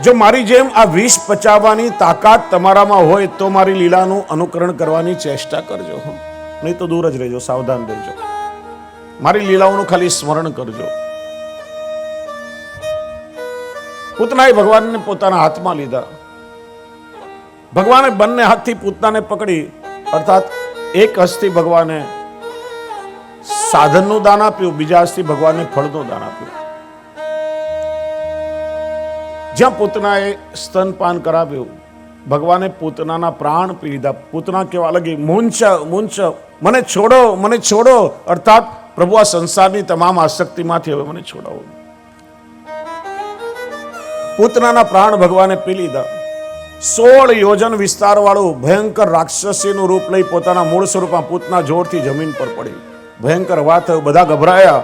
જો મારી જેમ આ વિષ પચાવવાની તાકાત તમારામાં હોય તો મારી લીલાનું અનુકરણ કરવાની ચેષ્ટા કરજો, નહીં તો દૂર જ રહેજો, સાવધાન રહેજો. મારી લીલાઓનું ખાલી સ્મરણ કરજો. પૂતનાએ ભગવાનને પોતાના હાથમાં લીધા. ભગવાને બંને હાથથી પૂતનાને પકડી, અર્થાત એક હસ્તથી ભગવાને સાધનનું દાન આપ્યું, બીજા હસ્તથી ભગવાનને ફળનું દાન આપ્યું. જ્યાં પૂતનાએ સ્તનપાન કરાવ્યું, ભગવાને પૂતનાના પ્રાણ પી લીધા. પૂતના કેવા લગી, મુંચ મુંચ, મને છોડો, મને છોડો. અર્થાત પ્રભુ આ સંસારની તમામ આસક્તિમાંથી હવે મને છોડાવો. પૂતનાના પ્રાણ ભગવાને પી લીધા. 16 યોજન વિસ્તાર વાળું ભયંકર રાક્ષસીનું રૂપ લઈ પોતાના મૂળ સ્વરૂપમાં પૂતના જોરથી જમીન પર પડી. ભયંકર વાત થયું, બધા ગભરાયા.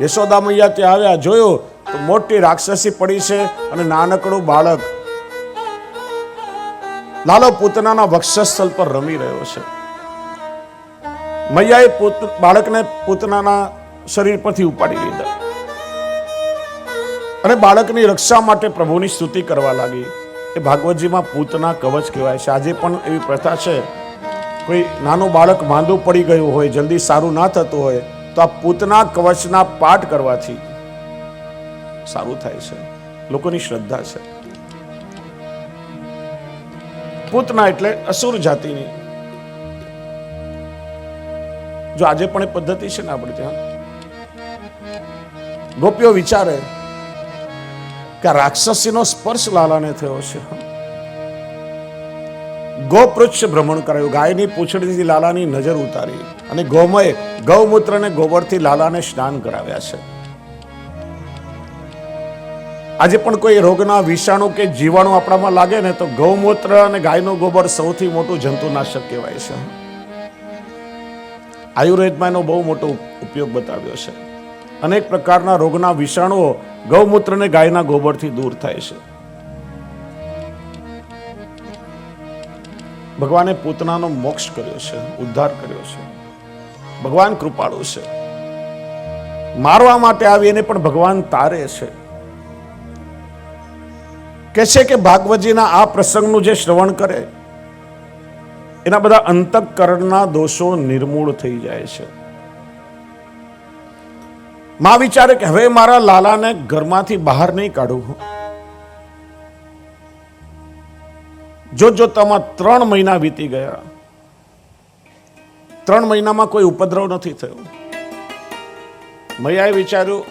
યશોદા મૈયા ત્યાં આવ્યા, જોયું તો મોટી રાક્ષસી પડી છે અને નાનકડું બાળક લાલો પૂતનાના વક્ષસ્થળ પર રમી રહ્યો છે. મૈયાએ બાળકને પૂતનાના શરીર પરથી ઉપાડી લીધા અને બાળકની રક્ષા માટે પ્રભુની સ્તુતિ કરવા લાગી. એ ભાગવતજીમાં પૂતના કવચ કહેવાય છે. આજે પણ એવી પ્રથા છે, કોઈ નાનું બાળક માંદું પડી ગયું હોય, જલ્દી સારું ના થતું હોય, તો આ પૂતના કવચના પાઠ કરવાથી સારું થાય છે. લોકોની શ્રદ્ધા છે. પૂતના એટલે અસુર જાતિની. જો આજે પણ એ પદ્ધતિ છે ને આપણે ત્યાં, ગોપીઓ વિચારે કે રાક્ષસીનો સ્પર્શ લાલાને થયો છે. ગોપૃચ્છ ભ્રમણ કરાયું, ગાયની પૂંછડીથી લાલાની નજર ઉતારી અને ગૌમય ગૌમૂત્ર અને ગોબરથી લાલાને સ્નાન કરાવ્યા છે. આજે પણ કોઈ રોગના વિષાણુ કે જીવાણુ આપણામાં લાગે ને તો ગૌમૂત્ર અને ગાયનું ગોબર સૌથી મોટું જંતુનાશક કહેવાય છે. આયુર્વેદમાં એનો બહુ મોટો ઉપયોગ બતાવ્યો છે. અનેક પ્રકારના રોગના વિષાણુઓ ગૌમૂત્ર અને ગાયના ગોબરથી દૂર થાય છે. ભગવાને પૂતનાનો મોક્ષ કર્યો છે, ઉદ્ધાર કર્યો છે. ભગવાન કૃપાળુ છે. મારવા માટે આવી એને પણ ભગવાન તારે છે. કહે છે કે ભાગવતજીના આ પ્રસંગનું જે શ્રવણ કરે એના બધા અંતઃકરણના દોષો નિર્મૂળ થઈ જાય છે. માં વિચારે કે હવે મારા લાલાને ઘરમાંથી બહાર નહીં કાઢું. જોતજોતામાં 3 મહિના વીતી ગયા. 3 મહિનામાં કોઈ ઉપદ્રવ નથી થયો. મૈયાએ વિચાર્યું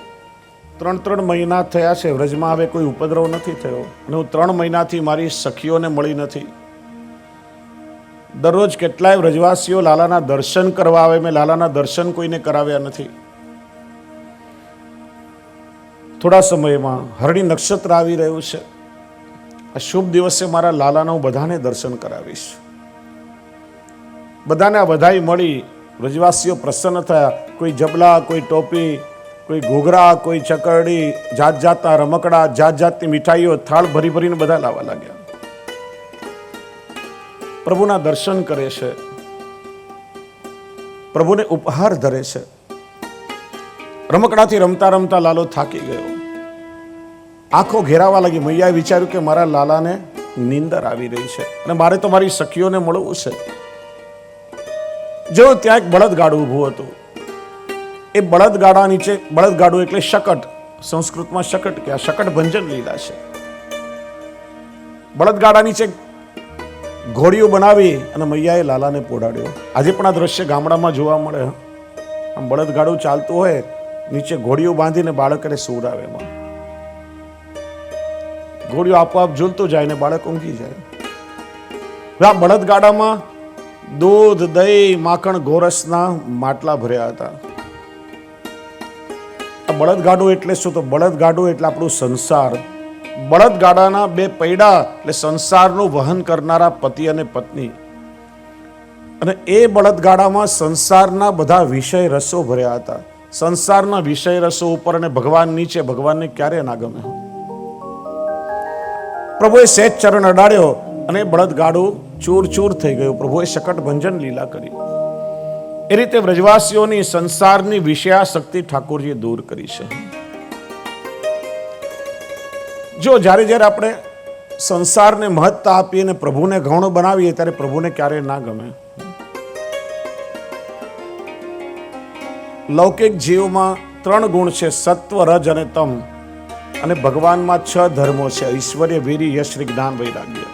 3 મહિના થયા છે, વ્રજમાં હવે કોઈ ઉપદ્રવ નથી થયો અને હું 3 મહિનાથી મારી સખીઓને મળી નથી. દરરોજ કેટલાય વ્રજવાસીઓ લાલાના દર્શન કરવા આવે, મેં લાલાના દર્શન કોઈને કરાવ્યા નથી. થોડા સમયમાં હરણી નક્ષત્ર આવી રહ્યું છે. આ શુભ દિવસે મારા લાલાના હું બધાને દર્શન કરાવીશ. બધાને આ વધાઈ મળી. વ્રજવાસીઓ પ્રસન્ન થયા. કોઈ જબલા, કોઈ ટોપી, કોઈ ઘૂઘરા, કોઈ ચકરડી, જાત જાતના રમકડા, જાત જાતની મીઠાઈઓ થાળ ભરી ભરીને બધા લાવવા લાગ્યા. પ્રભુના દર્શન કરે છે, પ્રભુને ઉપહાર ધરે છે. રમકડાથી રમતા રમતા લાલો થાકી ગયો, આંખો ઘેરાવા લાગી. મૈયાએ વિચાર્યું કે મારા લાલાને નીંદર આવી રહી છે અને મારે તો મારી સખીઓને મળવું છે. જો ત્યાં એક બળદગાડું ઊભું હતું. એ બળદગાડા નીચે, બળદગાડું એટલે શકટ, સંસ્કૃતમાં શકટ કે આ શકટ ભંજન લીલા છે. બળદગાડા નીચે ઘોડીઓ બનાવી અને મૈયાએ લાલાને પોઢાડ્યો. આજે પણ આ દ્રશ્ય ગામડામાં જોવા મળે. આમ બળદગાડું ચાલતું હોય, નીચે ઘોડીઓ બાંધીને બાળકને સુવડાવે. એમાં ઘોડીઓ આપોઆપ ઝૂલતું જાય ને બાળક ઊંઘી જાય. આ બળદગાડામાં દૂધ, દહીં, માખણ, ગોરસના માટલા ભર્યા હતા. આ બળદગાડું એટલે શું? તો બળદગાડું એટલે આપણું સંસાર. બળદગાડાના 2 પૈડા એટલે સંસારનું વહન કરનારા પતિ અને પત્ની. અને એ બળદગાડામાં સંસારના બધા વિષય રસો ભર્યા હતા. સંસારના વિષય રસો ઉપર અને ભગવાન નીચે. ભગવાનને ક્યારે ના ગમે? પ્રભુએ સેજ ચરણ અડાડ્યો અને બળદગાડું ચૂર ચૂર થઈ ગયું. પ્રભુએ શકટ ભંજન લીલા કરી. એ રીતે વ્રજવાસીઓની સંસારની વિષયાશક્તિ ઠાકોરજીએ દૂર કરી છે. જો જ્યારે જ્યારે આપણે સંસારને મહત્તા આપીએ અને પ્રભુને ગૌણ બનાવીએ ત્યારે પ્રભુને ક્યારેય ના ગમે. લૌકિક જીવમાં 3 ગુણ છે, સત્વ, રજ અને તમ. અને ભગવાનમાં 6 ધર્મો છે, ઐશ્વર્ય, વીર્ય, યશ, જ્ઞાન, વૈરાગ્ય.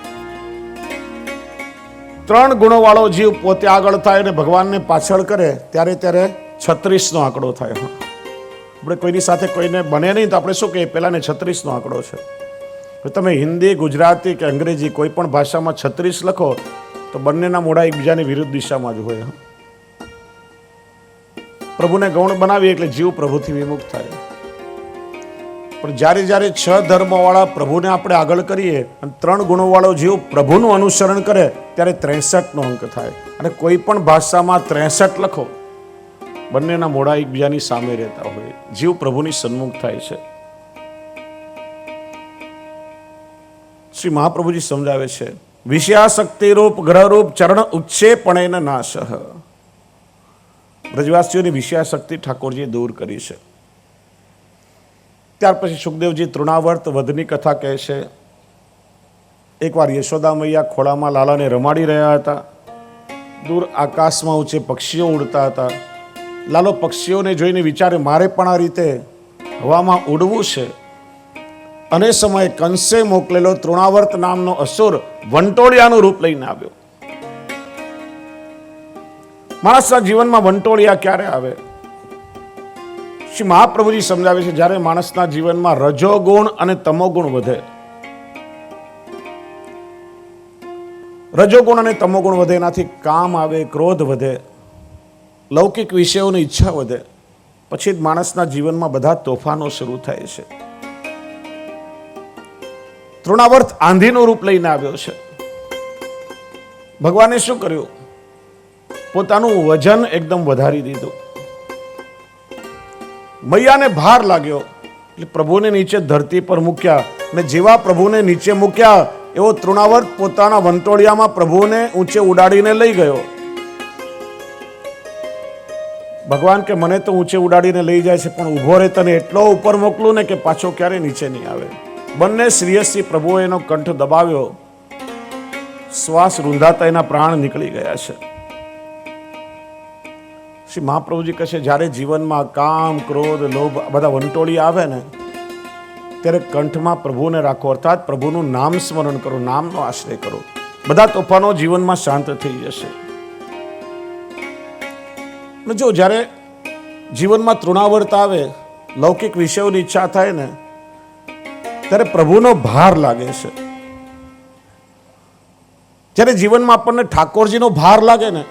3 ગુણો વાળો જીવ પોતે આગળ થાય અને ભગવાનને પાછળ કરે ત્યારે 36નો આંકડો થાય. આપણે કોઈની સાથે કોઈને બને નહીં તો આપણે શું કહીએ, પેલાને 36નો આંકડો છે. તમે હિન્દી, ગુજરાતી કે અંગ્રેજી કોઈ પણ ભાષામાં 36 લખો તો બંનેના મોઢા એકબીજાની વિરુદ્ધ દિશામાં જ હોય. પ્રભુને ગૌણ બનાવીએ એટલે જીવ પ્રભુથી વિમુખ થાય. પણ જ્યારે 6 ધર્મવાળા પ્રભુને આપણે આગળ કરીએ અને 3 ગુણોવાળો જીવ પ્રભુનું અનુસરણ કરે ત્યારે 63નો અંક થાય. અને કોઈ પણ ભાષામાં 63 લખો, બંનેના મોઢા એકબીજાની સામે રહેતા હોય, જીવ પ્રભુની સન્મુખ થાય છે. શ્રી મહાપ્રભુજી સમજાવે છે, વિષયાશક્તિ રૂપ ગ્રહરૂપ ચરણ ઉચ્છેપણેન નાશ. બ્રજવાસીઓની વિષયાશક્તિ ઠાકોરજીએ દૂર કરી છે. ત્યાર પછી સુખદેવજી તૃણાવર્ત વધની કથા કહે છે. એકવાર યશોદા મૈયા ખોળામાં લાલાને રમાડી રહ્યા હતા. દૂર આકાશમાં ઊંચે પક્ષીઓ ઉડતા હતા. લાલો પક્ષીઓને જોઈને વિચારે, મારે પણ આ રીતે હવામાં ઉડવું છે. અને સમયે કંસે મોકલેલો તૃણાવર્ત નામનો અસુર વંટોળિયાનું રૂપ લઈને આવ્યો. માણસના જીવનમાં વંટોળિયા ક્યારે આવે? શ્રી મહાપ્રભુજી સમજાવે છે, જ્યારે માણસના જીવનમાં રજોગુણ અને તમોગુણ વધે. રજોગુણ અને તમોગુણ વધે, એનાથી કામ આવે, ક્રોધ વધે, લૌકિક વિષયોની ઈચ્છા વધે. પછી જ માણસના જીવનમાં બધા તોફાનો શરૂ થાય છે. તૃણાવર્ત આંધીનું રૂપ લઈને આવ્યો છે. ભગવાને શું કર્યું? પોતાનું વજન એકદમ વધારી દીધું. મૈયાને ભાર લાગ્યો એટલે પ્રભુને નીચે ધરતી પર મૂક્યા. ને જેવા પ્રભુને નીચે મૂક્યા એવો તૃણાવર્ત પોતાના વંટોળિયામાં પ્રભુને ઊંચે ઉડાડીને લઈ ગયો. ભગવાન કે મને તો ઊંચે ઉડાડીને લઈ જાય છે, પણ ઉભો રહે, તને એટલો ઉપર મોકલું ને કે પાછો ક્યારે નીચે નહીં આવે. બંને શ્રીયસથી પ્રભુએ એનો કંઠ દબાવ્યો. શ્વાસ રૂંધાતા એના પ્રાણ નીકળી ગયા છે. શ્રી મહાપ્રભુજી કહે છે, જ્યારે જીવનમાં કામ, ક્રોધ, લોભ બધા વંટોળી આવે ને ત્યારે કંઠમાં પ્રભુને રાખો, અર્થાત પ્રભુનું નામ સ્મરણ કરો, નામનો આશ્રય કરો. બધા તોફાનો જીવનમાં શાંત થઈ જશે. જો જ્યારે જીવનમાં તૃણાવર્ત આવે, લૌકિક વિષયોની ઈચ્છા થાય ને ત્યારે પ્રભુનો ભાર લાગે છે. જ્યારે જીવનમાં આપણને ઠાકોરજીનો ભાર લાગે ને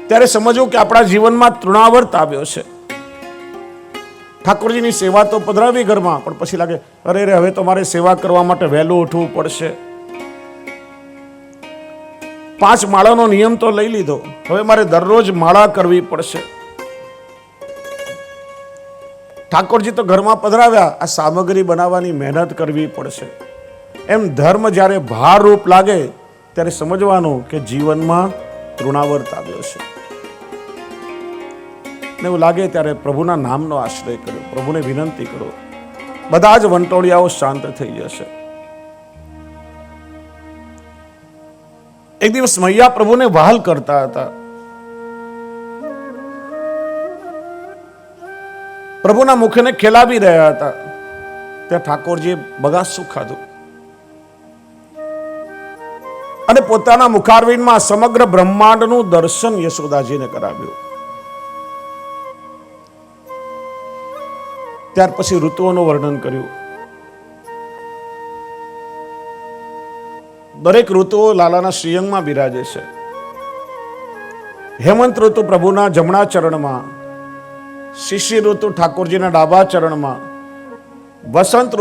ત્યારે સમજવું કે આપણા જીવનમાં તૃણાવર્ત આવ્યો છે. ઠાકોરજીની સેવા તો પધરાવી ઘરમાં, પણ પછી લાગે, અરે રે, હવે તો મારે સેવા કરવા માટે વહેલું ઉઠવું પડશે. 5 માળાનો નિયમ તો લઈ લીધો, હવે મારે દરરોજ માળા કરવી પડશે. ઠાકોરજી તો ઘરમાં પધરાવ્યા, આ સામગ્રી બનાવવાની મહેનત કરવી પડશે. એમ ધર્મ જ્યારે ભારરૂપ લાગે ત્યારે સમજવાનું કે જીવનમાં તૃણાવર્ત આવ્યો છે. ને એવું લાગે ત્યારે પ્રભુના નામનો આશ્રય કરો, પ્રભુને વિનંતી કરો, બધા જ વંટોળિયાઓ શાંત થઈ જશે. એક દિવસ મૈયા પ્રભુને વહાલ કરતા હતા. પ્રભુના મુખને ખેલાવી રહ્યા હતા. ત્યાં ઠાકોરજીએ બગાસું ખાધું અને પોતાના મુખારવિંદમાં સમગ્ર બ્રહ્માંડનું દર્શન યશોદાજીને કરાવ્યું. ત્યાર પછી ઋતુઓનું વર્ણન કર્યું. દરેક ઋતુઓ લાલાના શ્રીઅંગમાં બિરાજે છે. હેમંત ઋતુ પ્રભુના જમણા ચરણમાં, શિશિર ઋતુ ઠાકોરજીના ડાબા ચરણમાં, વસંત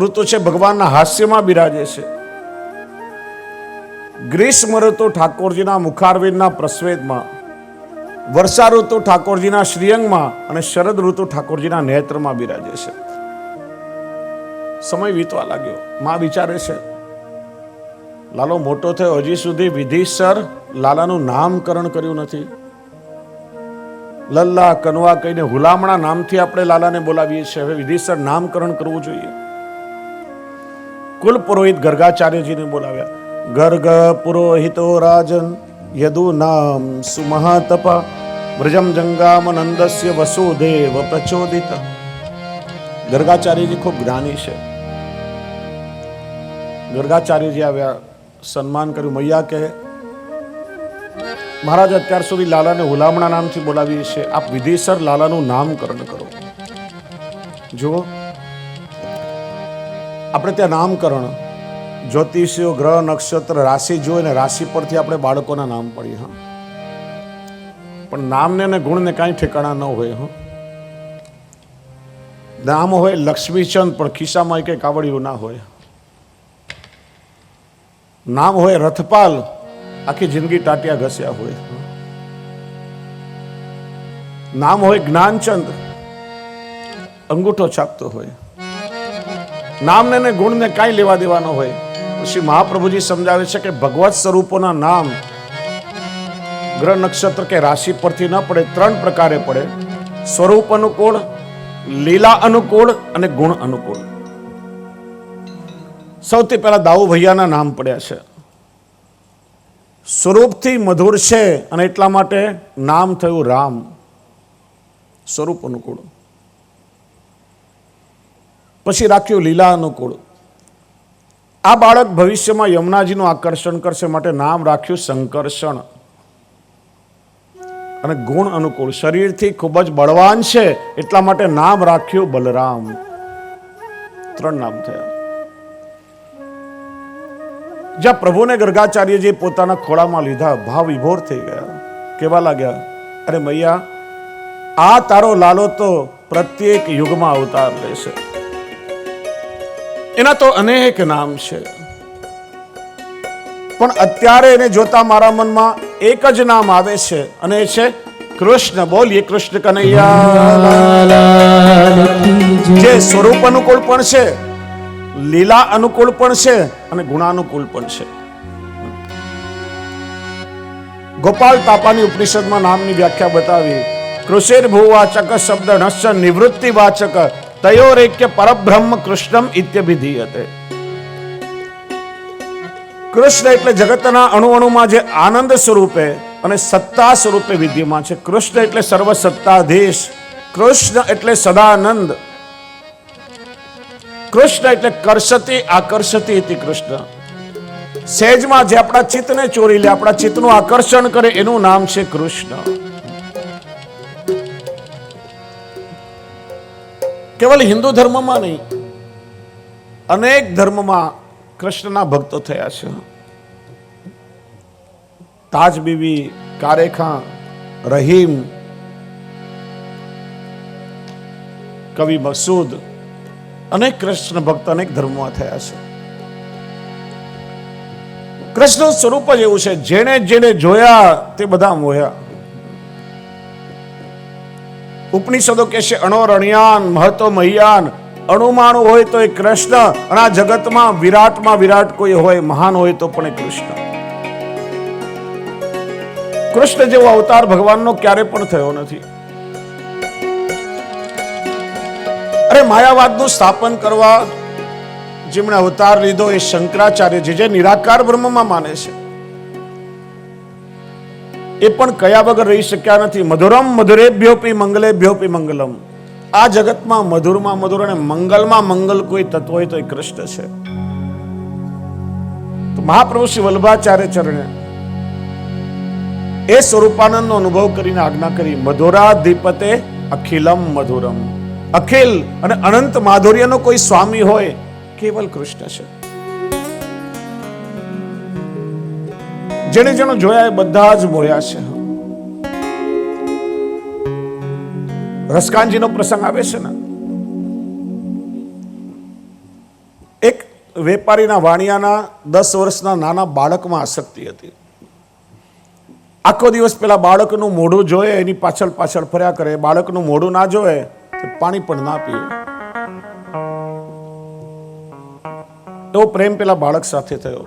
ઋતુ છે ભગવાનના હાસ્યમાં બિરાજે છે, ગ્રીષ્મ ઋતુ ઠાકોરજીના મુખારવિંદના પ્રસ્વેદમાં, વર્ષા ઋતુ ઠાકોરજીના શ્રીઅંગમાં અને શરદ ઋતુ ઠાકોરજીના નેત્રમાં બિરાજે છે. સમય વીતવા લાગ્યો. માં વિચારે છે, લાલો મોટો થયો, હજી સુધી વિધિસર લાલાનું નામકરણ કર્યું નથી. લલ્લા કનવા કહીને હુલામણા નામથી આપણે લાલાને બોલાવીએ છીએ. હવે વિધિસર નામકરણ કરવું જોઈએ. કુલ પુરોહિત ગર્ગાચાર્યજીને બોલાવ્યા. ગર્ગ પુરોહિતો રાજન યદુ નામ સુમહાતપા વ્રજમ જંગામ નંદસ્ય વસુદેવ પ્રચોદિત. ગર્ગાચાર્યજી ખૂબ જ્ઞાની છે. ગર્ગાચાર્યજી આવ્યા, સન્માન કર્યું. મૈયા કે મહારાજ અત્યાર સુધી લાલાને હુલામણા નામથી બોલાવીએ છીએ, આપ વિધિસર લાલાનું નામકરણ કરો. જુઓ, આપણે ત્યાં નામકરણ જ્યોતિષીઓ ગ્રહ નક્ષત્ર રાશિ જોઈને રાશિ પરથી આપણે બાળકોના નામ પડીએ. હા, પણ નામને ને ગુણને કાંઈ ઠેકાણા ન હોય. હા, નામ હોય લક્ષ્મીચંદ પણ ખિસ્સામાં કંઈ કાવડિયું ના હોય. નામ હોય રથપાલ, આખી જિંદગી ટાટિયા ઘસ્યા હોય. નામ હોય જ્ઞાનચંદ, અંગૂઠો છાપતો હોય. નામને ને ગુણને કાંઈ લેવા દેવાનો હોય. પછી મહાપ્રભુજી સમજાવે છે કે ભગવત સ્વરૂપોના નામ ગ્રહ નક્ષત્ર કે રાશિ પરથી ન પડે, ત્રણ પ્રકારે પડે: સ્વરૂપ અનુકૂળ, લીલા અનુકૂળ અને ગુણ અનુકૂળ. સૌથી પહેલા દાઉ ભૈયાના નામ પડ્યા છે. સ્વરૂપથી મધુર છે અને એટલા માટે નામ થયું રામ. સ્વરૂપ અનુકૂળ. પછી રાખ્યું લીલા અનુકૂળ. આ બાળક ભવિષ્યમાં યમુનાજીનું આકર્ષણ કરશે માટે નામ રાખ્યું સંકર્ષણ. અને ગુણ અનુકૂળ, શરીરથી ખૂબ જ બળવાન છે એટલા માટે નામ રાખ્યું બલરામ. ત્રણ નામ થયા. જ્યાં પ્રભુને ગર્ગાચાર્યજી પોતાના ખોળામાં લીધા, ભાવ વિભોર થઈ ગયા. કેવા લાગ્યા? અરે મૈયા, આ તારો લાલો તો પ્રત્યેક યુગમાં અવતાર લેશે. એના તો અનેક નામ છે, પણ અત્યારે એને જોતા મારા મનમાં એક જ નામ આવે છે અને એ છે કૃષ્ણ. બોલીએ કૃષ્ણ કનૈયા. જે સ્વરૂપ અનુકૂળ પણ છે, લીલા અનુકૂળ પણ છે અને ગુણાનુકૂળ પણ છે. ગોપાલ તાપાની ઉપનિષદમાં નામની વ્યાખ્યા બતાવી. કૃષિર ભૂવાચક શબ્દ નશ્ચ નિવૃત્તિ વાચક તયોરેક્ય પરબ્રહ્મ કૃષ્ણમ ઇત્યભિધીયતે. કૃષ્ણ એટલે જગતના અણુ અણુમાં જે આનંદ સ્વરૂપે અને સત્તા સ્વરૂપે વિદ્યમાન છે. કૃષ્ણ એટલે સર્વ સત્તાધીશ. કૃષ્ણ એટલે સદાનંદ. કૃષ્ણ એટલે કર્ષતિ આકર્ષતિ ઇતિ કૃષ્ણ. સહેજમાં જે આપણા ચિત્તને ચોરી લે, આપણા ચિત્તનું આકર્ષણ કરે, એનું નામ છે કૃષ્ણ. કેવલ હિન્દુ ધર્મમાં નહીં, અનેક ધર્મમાં કૃષ્ણના ભક્તો થયા છે. તાજ બીવી, કારેખાં, રહીમ, કવિ મકસૂદ, અનેક કૃષ્ણ ભક્ત અનેક ધર્મમાં થયા છે. કૃષ્ણ સ્વરૂપ જ એવું છે, જેને જેને જોયા તે બધા મોહ્યા. ઉપનિષદો કે છે અણો રણિયાન મહતો મહિયાન. અણુમાણું હોય તો એ કૃષ્ણ, અને આ જગતમાં વિરાટમાં વિરાટ કોઈ હોય, મહાન હોય તો પણ એ કૃષ્ણ. કૃષ્ણ જેવો અવતાર ભગવાનનો ક્યારે પણ થયો નથી. અરે માયાવાદનું સ્થાપન કરવા જેમણે અવતાર લીધો એ શંકરાચાર્ય, જે નિરાકાર બ્રહ્મમાં માને છે, એ પણ કયા વગર રહી શક્યા નથી. મધુરમ મધુરેભ્યોપી મંગલેભ્યોપી મંગલમ. આ જગતમાં મધુરમાં મધુર અને મંગલમાં મંગલ કોઈ તત્વ હોય તો એ કૃષ્ણ છે. તો મહાપ્રભુ શ્રી વલ્લભાચાર્ય ચરણે એ સ્વરૂપાનંદનો અનુભવ કરીને આજ્ઞા કરી, મધુરાધિપતે અખિલમ મધુરમ. અખિલ અને અનંત માધુર્યનો કોઈ સ્વામી હોય કેવલ કૃષ્ણ છે. જેને જેનો જોયા એ બધા જ મોહ્યા છે. રસકાનજીનો પ્રસંગ આવે છે ને, એક વેપારીના વાણિયાના 10 વર્ષના નાના બાળકમાં આસક્તિ હતી. આખો દિવસ પેલા બાળકનું મોઢું જોયે, એની પાછળ પાછળ ફર્યા કરે. બાળકનું મોઢું ના જોયે તો પાણી પણ ના પીએ. એવો પ્રેમ પેલા બાળક સાથે થયો.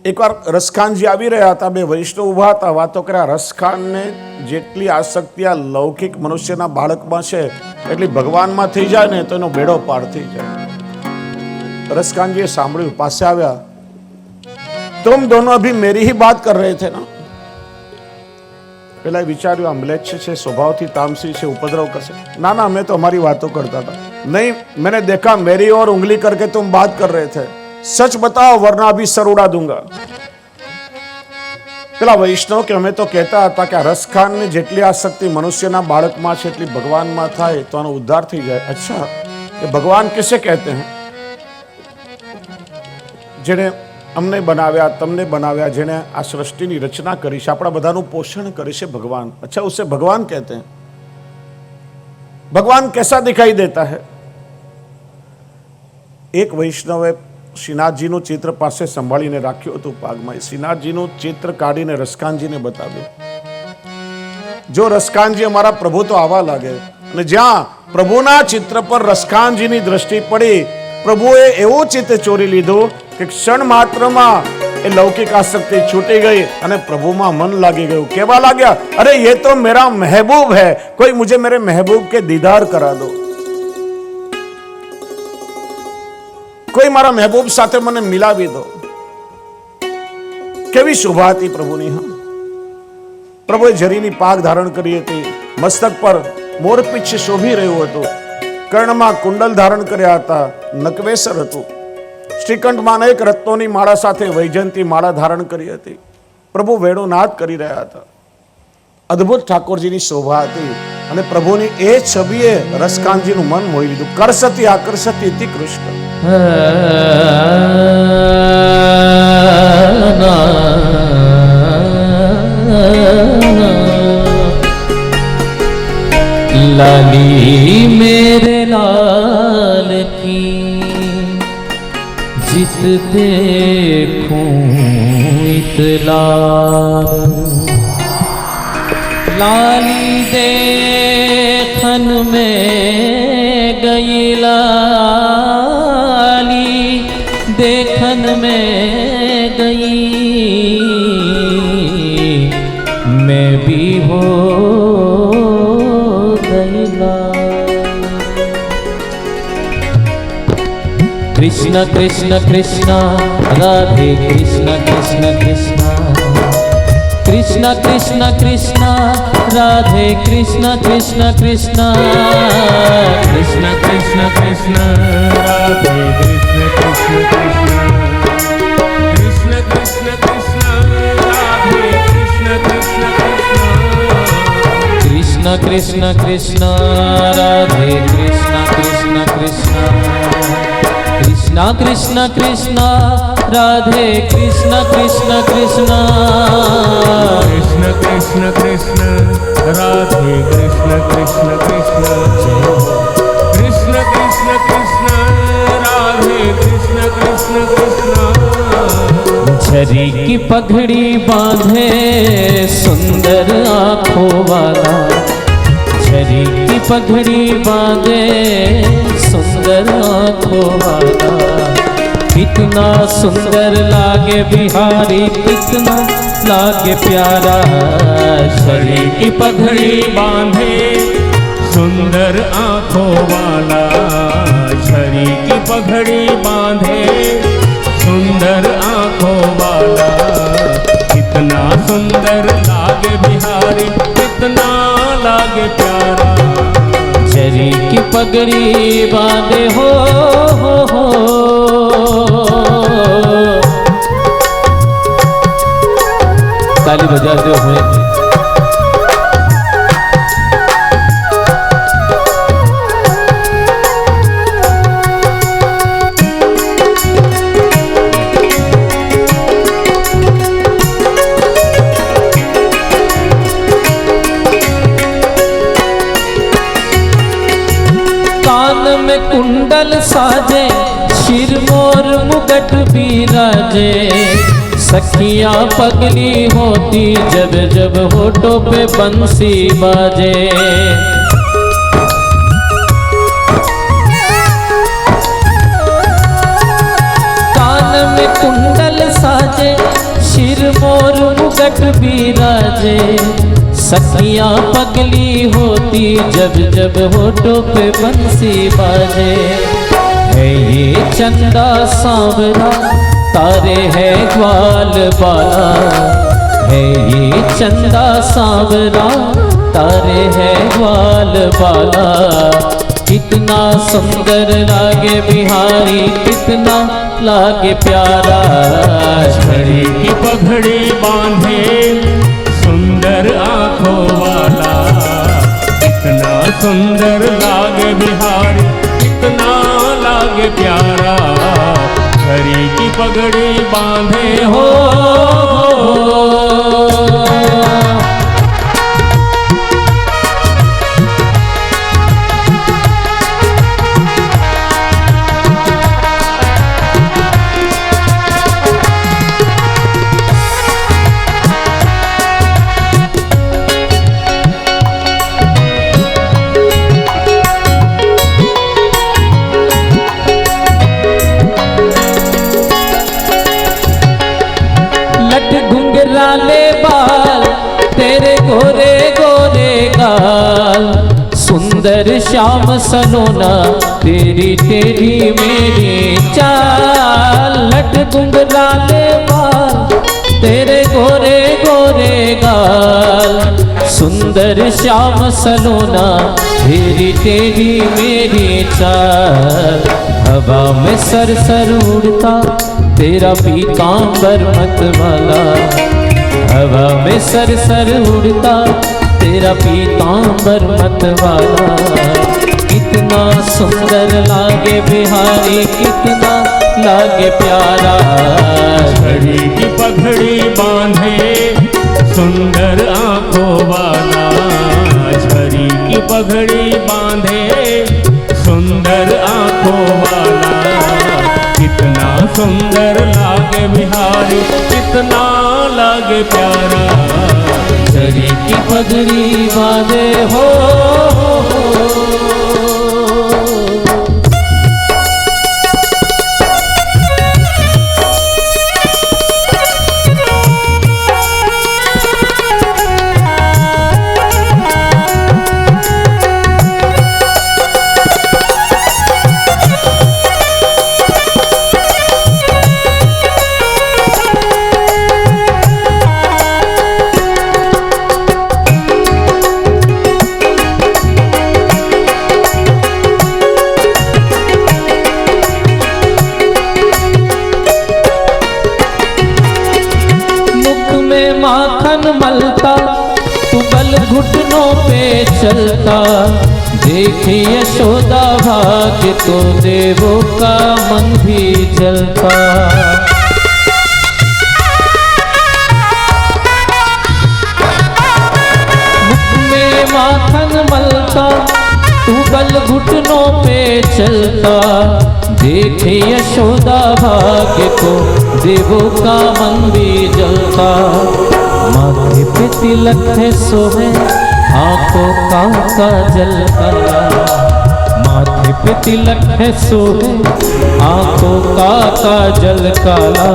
એકવાર રસખાનજી આવી રહ્યા હતા, બે વૈષ્ણવ ઉભા હતા, વાતો કર્યા. રસખાનને જેટલી આસક્તિ આ લૌકિક મનુષ્યના બાળકમાં છે એટલે ભગવાનમાં થઈ જાય ને તો એનો બેડો પાર થઈ જાય. રસકાનજીએ સાંભળ્યું, પાસે આવ્યા. तुम दोनों अभी मेरी ही बात कर रहे थे ना? પેલા વિચાર્યું આ મ્લેચ્છ છે, સ્વભાવથી તામસી છે, ઉપદ્રવ કરશે. ના ના, मैं तो हमारी बातों करता था. नहीं, मैंने देखा मेरी ओर उंगली करके तुम बात कर रहे थे. सच बताओ वरना अभी सर उड़ा दूंगा. પેલા વૈષ્ણવ કે અમે તો કહેતા હતા કે આ રસખાનની જેટલી આસક્તિ મનુષ્યના બાળકમાં છે એટલી ભગવાનમાં થાય તો આનો ઉદ્ધાર થઈ જાય. અચ્છા, ये भगवान किसे कहते हैं? જેને અમને બનાવ્યા, તમને બનાવ્યા, જેને આ સૃષ્ટિની રચના કરી છે, આપણા બધાનું પોષણ કરે છે, ભગવાન. अच्छा, उसे भगवान कहते हैं. भगवान कैसा दिखाई देता है? એક વૈષ્ણવે શ્રીનાથજીનું ચિત્ર પાસે સંભાળીને રાખ્યું હતું પાગમાં. શ્રીનાથજીનું ચિત્ર કાઢીને રસકાનજીને બતાવ્યું. જો રસકાનજી અમારા પ્રભુ તો આવા લાગે. અને જ્યાં પ્રભુના ચિત્ર પર રસકાનજીની દ્રષ્ટિ પડી, પ્રભુએ એવું ચિત્ત ચોરી લીધું કે ક્ષણ માત્રમાં એ લૌકિક આસક્તિ છૂટી ગઈ અને પ્રભુમાં મન લાગી ગયું. કેવા લાગ્યા? અરે ये तो मेरा महबूब है, कोई मुझे मेरे महबूब के दीदार करा दो, કોઈ મારા મહેબૂબ સાથે મને મિલાવી દો. કેવી શોભા હતી પ્રભુની. હા, પ્રભુએ ઝરીની પાગ ધારણ કરી હતી, મસ્તક પર મોરપીંછ શોભી રહ્યું હતું, કર્ણમાં કુંડલ ધારણ કર્યા હતા, નકવેસર હતું, શ્રીકંઠમાં અનેક રત્નોની માળા સાથે વૈજયંતી માળા ધારણ કરી હતી. પ્રભુ વેણુનાદ કરી રહ્યા હતા. અદ્ભુત ઠાકોરજીની શોભા હતી અને પ્રભુની એ છબીએ રસકાનજીનું મન મોહી લીધું. કરસતી આકર્ષતી ઇતિ કૃષ્ણ. लाली मेरे लाल की जित देखूं इतला, लाली देखन में गई, लाली देखन में गई, मैं भी हो गई लाल. कृष्ण कृष्ण कृष्ण राधे कृष्ण कृष्ण कृष्ण, कृष्ण कृष्ण कृष्ण राधे कृष्ण कृष्ण कृष्ण, कृष्ण कृष्ण कृष्ण राधे कृष्ण कृष्ण कृष्ण, कृष्ण कृष्ण कृष्ण राधे कृष्ण कृष्ण कृष्ण, कृष्ण कृष्ण कृष्ण राधे कृष्ण कृष्ण कृष्ण, कृष्ण कृष्ण कृष्ण राधे कृष्ण कृष्ण कृष्ण, कृष्ण कृष्ण कृष्ण राधे कृष्ण कृष्ण कृष्ण, कृष्ण कृष्ण कृष्ण राधे कृष्ण कृष्ण कृष्ण. झरी की पगड़ी बांधे सुंदर आँखों वाला, झरी की पगड़ी बांधे सुंदर आँखों वाला, कितना सुंदर लागे बिहारी, कितना लागे प्यारा. झरी की पगड़ी बांधे सुंदर आँखों वाला, झरी की पगड़ी बांधे सुंदर आँखों वाला, कितना सुंदर लागे बिहारी, कितना लागे प्यारा. झरी की पगड़ी बांधे हो. ताली बजाते हुए कुंडल साजे, शिर मोर मुगट बिराजे, सखियां पगली होती जब जब होठों पे बंसी बाजे. कान में कुंडल साजे, शिर मोर मुगट बिराजे, सखियां पगली होती जब जब होठों पे बंसी बाजे। है ये चंदा सांवरा तारे है ग्वाल बाला, है ये चंदा सांवरा तारे है ग्वाल बाला। कितना सुंदर लागे बिहारी, कितना लागे प्यारा। छड़ी की पगड़ी बांधे सुंदर आंखों वाला, कितना सुंदर लागे बिहारी, कितना लागे प्यारा। छड़ी की पगड़ी बांधे हो घुंघराले बाल तेरे गोरे गोरे गाल, सुंदर श्याम सलोना तेरी तेरी मेरी चाल। लट घुंघराले बाल तेरे गोरे गोरे गाल, सुंदर श्याम सलोना तेरी तेरी मेरी चाल। हवा में सर सर उड़ता तेरा पीतांबर मतवाला, हवा में सर सर उड़ता तेरा पीतांबर मतवाला। कितना सुंदर लागे बिहारी, कितना लागे प्यारा। छड़ी की पगड़ी बांधे सुंदर आंखों वाला, छड़ी की पगड़ी बांधे सुंदर आंखों वाला। कितना सुंदर लागे बिहारी, कितना लागे प्यारा। छड़ी की पगड़ी बांधे हो माखन मलता तू बल घुटनों पे चलता। देखी यशोदा भाग्य तो देवों का मन भी जलता। मुख में माखन मलता तू बल घुटनों पे चलता। देखे यशोदा भाग्य को देवों का मन भी जलता। माथे पे तिलक है सोहे आंखों का काजल काला, माथे पे तिलक है सोहे आंखों का काजल काला।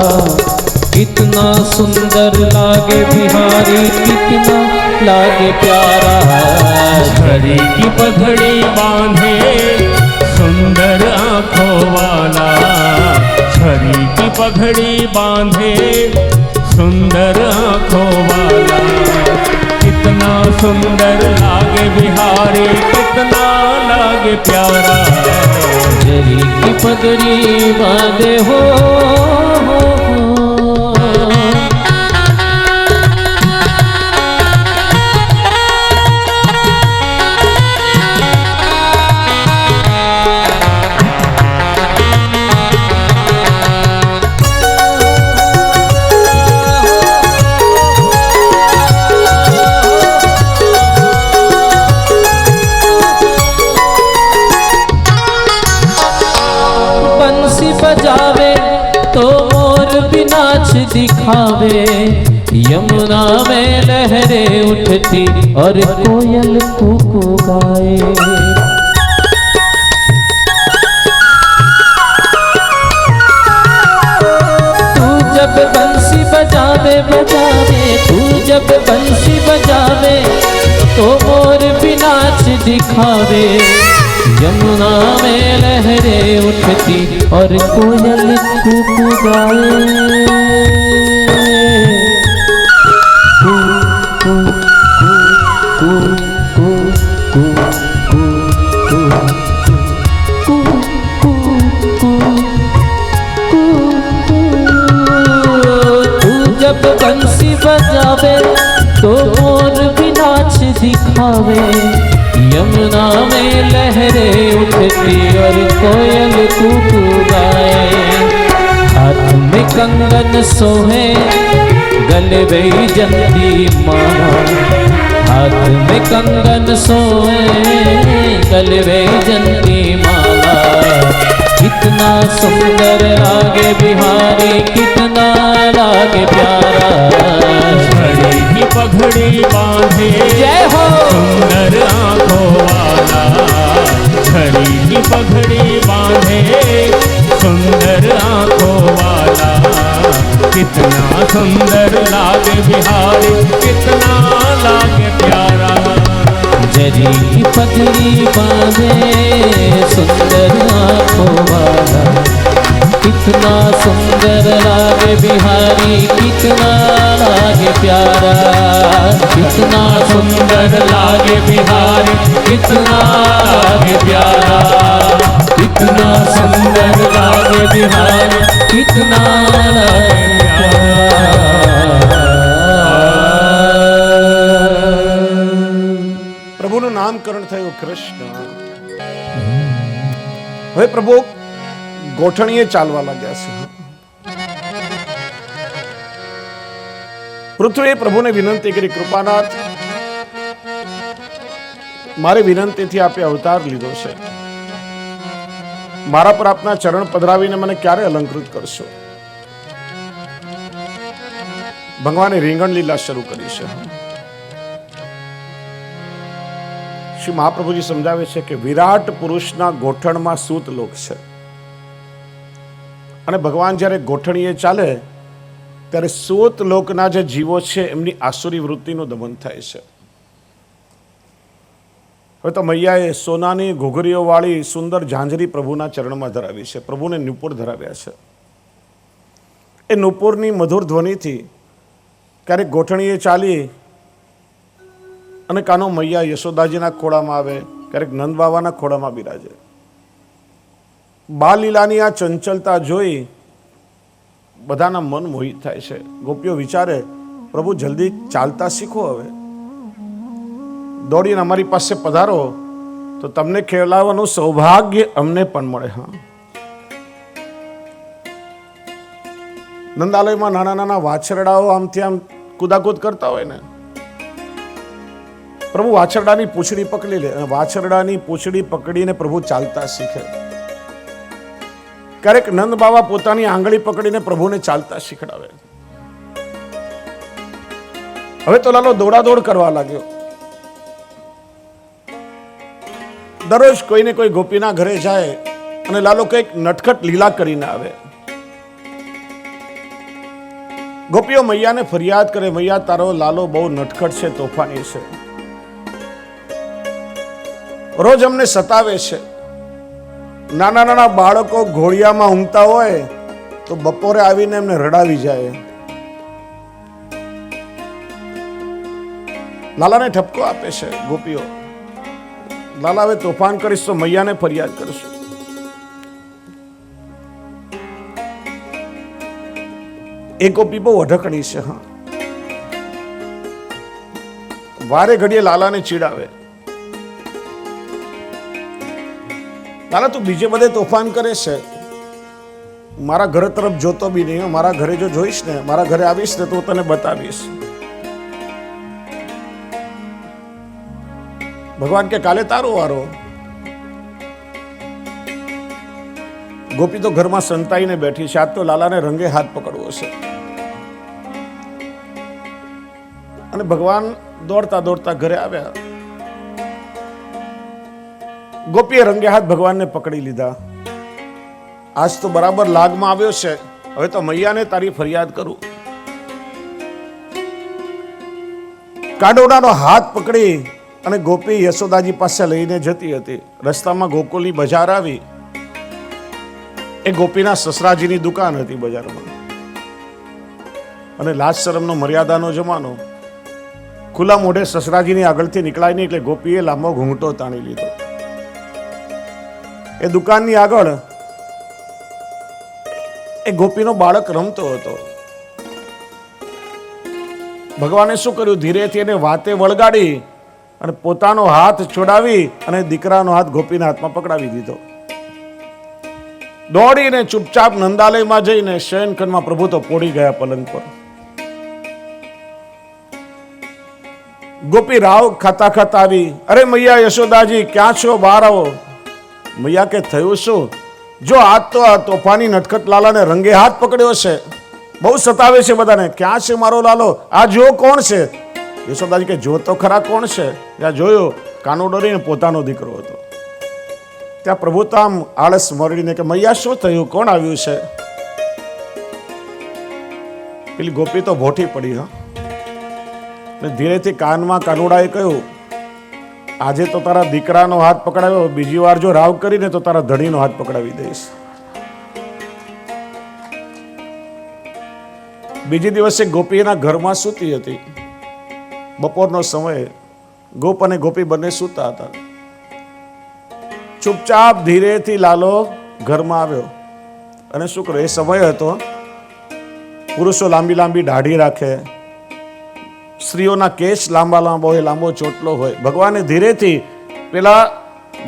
कितना सुंदर लागे बिहारी, कितना लागे प्यारा। छड़ी की पगड़ी बांधे सुंदर आंखों वाला, छड़ी की पगड़ी बांधे सुंदर आंखों वाला। कितना सुंदर लागे बिहारी, कितना लागे प्यारा। छड़ी की पगड़ी बांधे हो बजावे तो मोर भी नाच दिखावे। यमुना में लहरें उठती और कोयल कूकू गाए। तू जब बंसी बजावे बजावे, तू जब बंसी बजावे दिखावे, यमुना में लहरें उठती और कोयल कूकू गाए। कू कू कू कू कू कू कू कू कू। तू जब बंसी बजावे तो मोर भी नाच दिखावे, यमुना में लहरें उठती और कोयल कूकू गाए। हाथ में कंगन सोहे गले वैजंती माला, हाथ में कंगन सोहे गले वैजंती माला। कितना सुंदर लागे बिहारी, कितना लागे प्यारा। छड़ी की पगड़ी बांधे जय हो। सुंदर आंखों वाला, छड़ी की पगड़ी बांधे सुंदर आंखों वाला। कितना सुंदर लागे बिहारी, कितना लागे प्यारा। जरी की पगड़ी बांधे सुंदर आंखों वाला, कितना सुंदर लागे बिहारी, कितना लागे प्यारा। कितना सुंदर लागे बिहारी, कितना लागे प्यारा। कितना सुंदर लागे बिहारी, कितना लागे પ્રભુનું નામકરણ થયું કૃષ્ણ. હવે પ્રભુ ગોઠણીએ ચાલવા લાગ્યા છે. પૃથ્વીએ પ્રભુને વિનંતી કરી, કૃપાનાથ, મારી વિનંતીથી આપે અવતાર લીધો છે, મારા પર આપના ચરણ પધરાવીને મને ક્યારે અલંકૃત કરશો? ભગવાને રીંગણ લીલા શરૂ કરી છે. શ્રી મહાપ્રભુજી સમજાવે છે કે વિરાટ પુરુષના ગોઠણમાં સૂત લોક છે, અને ભગવાન જ્યારે ગોઠણીએ ચાલે ત્યારે સૂત લોકના જે જીવો છે એમની આસુરી વૃત્તિનું દમન થાય છે. હવે તો મૈયાએ સોનાની ઘૂઘરીઓ વાળી સુંદર ઝાંઝરી પ્રભુના ચરણમાં ધરાવી છે, પ્રભુને નુપુર ધરાવ્યા છે. એ નુપુરની મધુર ધ્વનિથી ક્યારેક ગોઠણીએ ચાલી અને કાનો મૈયા યશોદાજીના ખોળામાં આવે, ક્યારેક નંદ બાવાના ખોળામાં બિરાજે. બાલલીલાની આ ચંચલતા જોઈ બધાના મન મોહિત થાય છે. ગોપીઓ વિચારે, પ્રભુ જલ્દી ચાલતા શીખો, હવે દોડીને અમારી પાસે પધારો તો તમને ખેલાવવાનું સૌભાગ્ય અમને પણ મળે. હા, નંદાલયમાં નાના નાના વાછરડાઓ આમથી આમ કુદાકુદ કરતા હોય ને, પ્રભુ વાછરડાની પૂંછડી પકડી લે અને વાછરડાની પૂંછડી પકડીને પ્રભુ ચાલતા શીખે. ક્યારેક નંદ બાવા પોતાની આંગળી પકડીને પ્રભુને ચાલતા શીખડાવે. હવે તો લાલો દોડાદોડ કરવા લાગ્યો. દરરોજ કોઈને કોઈ ગોપીના ઘરે જાય અને લાલો કંઈક નટખટ લીલા કરીને આવે. ગોપીઓ મૈયાને ફરિયાદ કરે, મૈયા તારો લાલો બહુ નટખટ છે, તોફાની છે, રોજ અમને સતાવે છે. નાના નાના બાળકો ઘોડિયામાં ઊંઘતા હોય તો બપોરે આવીને એમને રડાવી જાય. લાલાને ઠપકો આપે છે ગોપીઓ. લાલા હવે તોફાન કરીશ તો મૈયાને ફરિયાદ કરશું. એ ગોપી બહુ અઢકડી છે. હા, વારે ઘડીએ લાલાને ચીડાવે. લાલા તું બીજે બધે તોફાન કરે છે, મારા ઘર તરફ જોતો બી નહીં. મારા ઘરે જો જોઈશ ને, મારા ઘરે આવીશ ને તો તને બતાવીશ. ભગવાન કે કાલે તારો વારો. ગોપી તો ઘરમાં સંતાઈને બેઠી છે, આજ તો લાલાને રંગે હાથ પકડવો છે. અને ભગવાન દોડતા દોડતા ઘરે આવ્યા. ગોપીએ રંગે હાથ ભગવાનને પકડી લીધા. આજ તો બરાબર લાગમાં આવ્યો છે, હવે તો મૈયાને તારી ફરિયાદ કરું. કાડોડાનો હાથ પકડી અને ગોપી યશોદાજી પાસે લઈને જતી હતી. રસ્તામાં ગોકુલની બજાર આવી. એ ગોપીના સસરાજીની દુકાન હતી બજારમાં. અને લાજ શરમનો મર્યાદાનો જમાનો. ખુલ્લા મોઢે સસરાજીની આગળથી નીકળાય નહીં એટલે ગોપીએ લાંબો ઘૂંઘટો તાણી લીધો. એ દુકાનની આગળ એ ગોપીનો બાળક રમતો હતો. ભગવાને શું કર્યું? ધીરેથી એને વાતે વળગાડી અને પોતાનો હાથ છોડાવી અને દીકરાનો હાથ ગોપીના હાથમાં પકડાવી દીધો. દોડીને ચૂપચાપ નંદાલયમાં જઈને શયનખંડમાં પ્રભુ તો પોડી ગયા પલંગ પર. ગોપી રાવ ખાતા ખાતા આવી. અરે મૈયા યશોદાજી, ક્યાં છો? બહાર આવો. મૈયા કે થયું શું? જો આજ તો આ તોફાની નટખટ લાલાને રંગે હાથ પકડ્યો છે, બહુ સતાવે છે બધાને. ક્યાં છે મારો લાલો? આ જો કોણ છે? યશોદાજી કે જો તો ખરા કોણ છે? ત્યાં જોયો, કાનો ડરીને પોતાનો દીકરો હતો. ત્યાં પ્રભુ તો આમ આળસ મરડીને કે મૈયા શું થયું? કોણ આવ્યું છે? પેલી ગોપી તો ભોઠી પડી. હા, ધીરેથી કાનમાં કાનુડાએ કહ્યું, આજે તો તારા દીકરાનો હાથ પકડાવ્યો, બીજી વાર જો રાવ કરીને તો તારા ધણીનો હાથ પકડાવી દઈશ. બીજી દિવસે ગોપી એના ઘરમાં સૂતી હતી. બપોરનો સમય. ગોપ અને ગોપી બંને સૂતા હતા. ચૂપચાપ ધીરેથી લાલો ઘરમાં આવ્યો. અને શું કરે? એ સમય હતો, પુરુષો લાંબી લાંબી દાઢી રાખે, સ્ત્રીઓના કેસ લાંબા લાંબા હોય, લાંબો ચોટલો હોય. ભગવાને ધીરેથી પેલા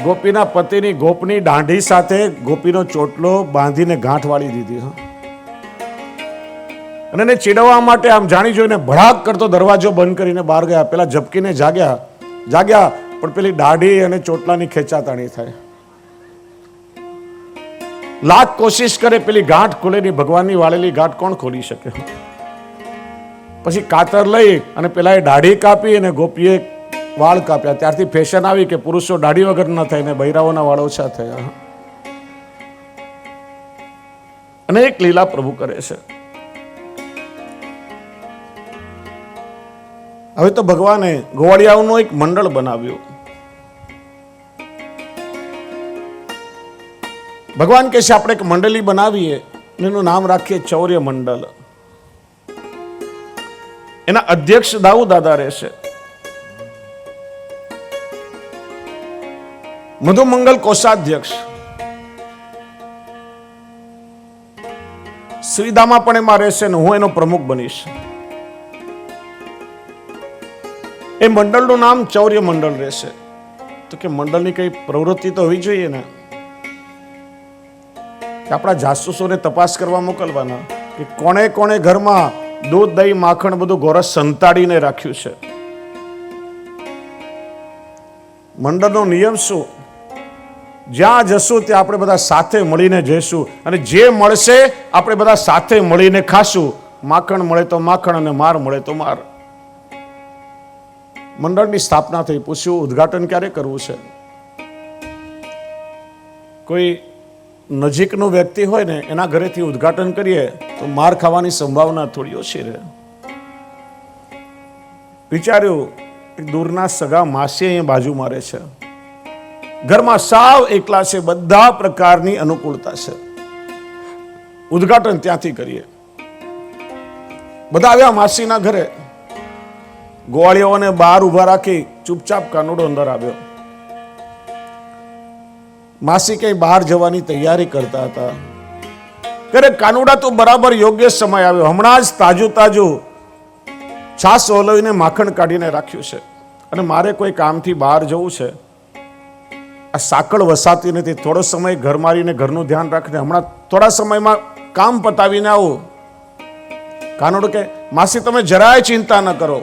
ગોપીના પતિની ગોપની દાઢી સાથે ગોપીનો ચોટલો બાંધીને ગાંઠ વાળી દીધી. અને એને ચીડવવા માટે આમ જાણી જોઈને ભડાક કરતો દરવાજો બંધ કરીને બહાર ગયા. પેલા ઝપકીને જાગ્યા પણ પેલી દાઢી અને ચોટલાની ખેંચાતાણી થાય. લાખ કોશિશ કરે પેલી ગાંઠ ખોલે નહીં. ભગવાનની વાળેલી ગાંઠ કોણ ખોલી શકે? પછી કાતર લઈ અને પેલા એ દાઢી કાપી અને ગોપીએ વાળ કાપ્યા. ત્યારથી ફેશન આવી કે પુરુષો દાઢી વગર ન થાય ને બૈરાઓના વાળ ઓછા થયા. અને એક લીલા પ્રભુ કરે છે. હવે તો ભગવાને ગોવાળિયાઓનું એક મંડળ બનાવ્યું. ભગવાન કહે છે આપણે એક મંડળી બનાવીએ, એનું નામ રાખીએ ચૌર્ય મંડળ. એના અધ્યક્ષ દાઉ દાદા રહેશે. મધુમંગલ કોષાધ્યક્ષ. શ્રીદામા પણ એમાં રહેશે ને હું એનો પ્રમુખ બનીશ. એ મંડળનું નામ ચૌર્ય મંડળ રહેશે. તો કે મંડળની કઈ પ્રવૃત્તિ તો હોવી જોઈએ ને. આપણા જાસૂસોને તપાસ કરવા મોકલવાના કે કોણે કોણે ઘરમાં દૂધ દહીં માખણ બધું ગોરસ સંતાડીને રાખ્યું છે. મંડળનો નિયમ શું? જ્યાં જશું ત્યાં આપણે બધા સાથે મળીને જઈશું અને જે મળશે આપણે બધા સાથે મળીને ખાશું. માખણ મળે તો માખણ અને માર મળે તો માર. મંડળની સ્થાપના થઈ. પૂછ્યું ઉદ્ઘાટન ક્યારે કરવું છે? કોઈ નજીકનો વ્યક્તિ હોય ને એના ઘરેથી ઉદ્ઘાટન કરીએ તો માર ખાવાની સંભાવના થોડી ઓછી રહે. વિચાર્યું દૂરના સગા માસી અહીંયા બાજુમાં રહે છે, ઘરમાં સાવ એકલા છે, બધા પ્રકારની અનુકૂળતા છે, ઉદ્ઘાટન ત્યાંથી કરીએ. બધા આવ્યા માસીના ઘરે. ગોવાળીઓને બહાર ઉભા રાખી ચૂપચાપ કાનુડો અંદર આવ્યો. માસી કઈ બહાર જવાની તૈયારી કરતા હતા. કરે કાનુડા તો બરાબર યોગ્ય સમય આવ્યો. હમણાં જ તાજું છાસ ઓલવીને માખણ કાઢીને રાખ્યું છે અને મારે કોઈ કામથી બહાર જવું છે. આ સાંકળ વસાતી નથી. થોડો સમય ઘર મારીને ઘરનું ધ્યાન રાખીને હમણાં થોડા સમયમાં કામ પતાવીને આવું. કાનુડો કે માસી તમે જરાય ચિંતા ન કરો,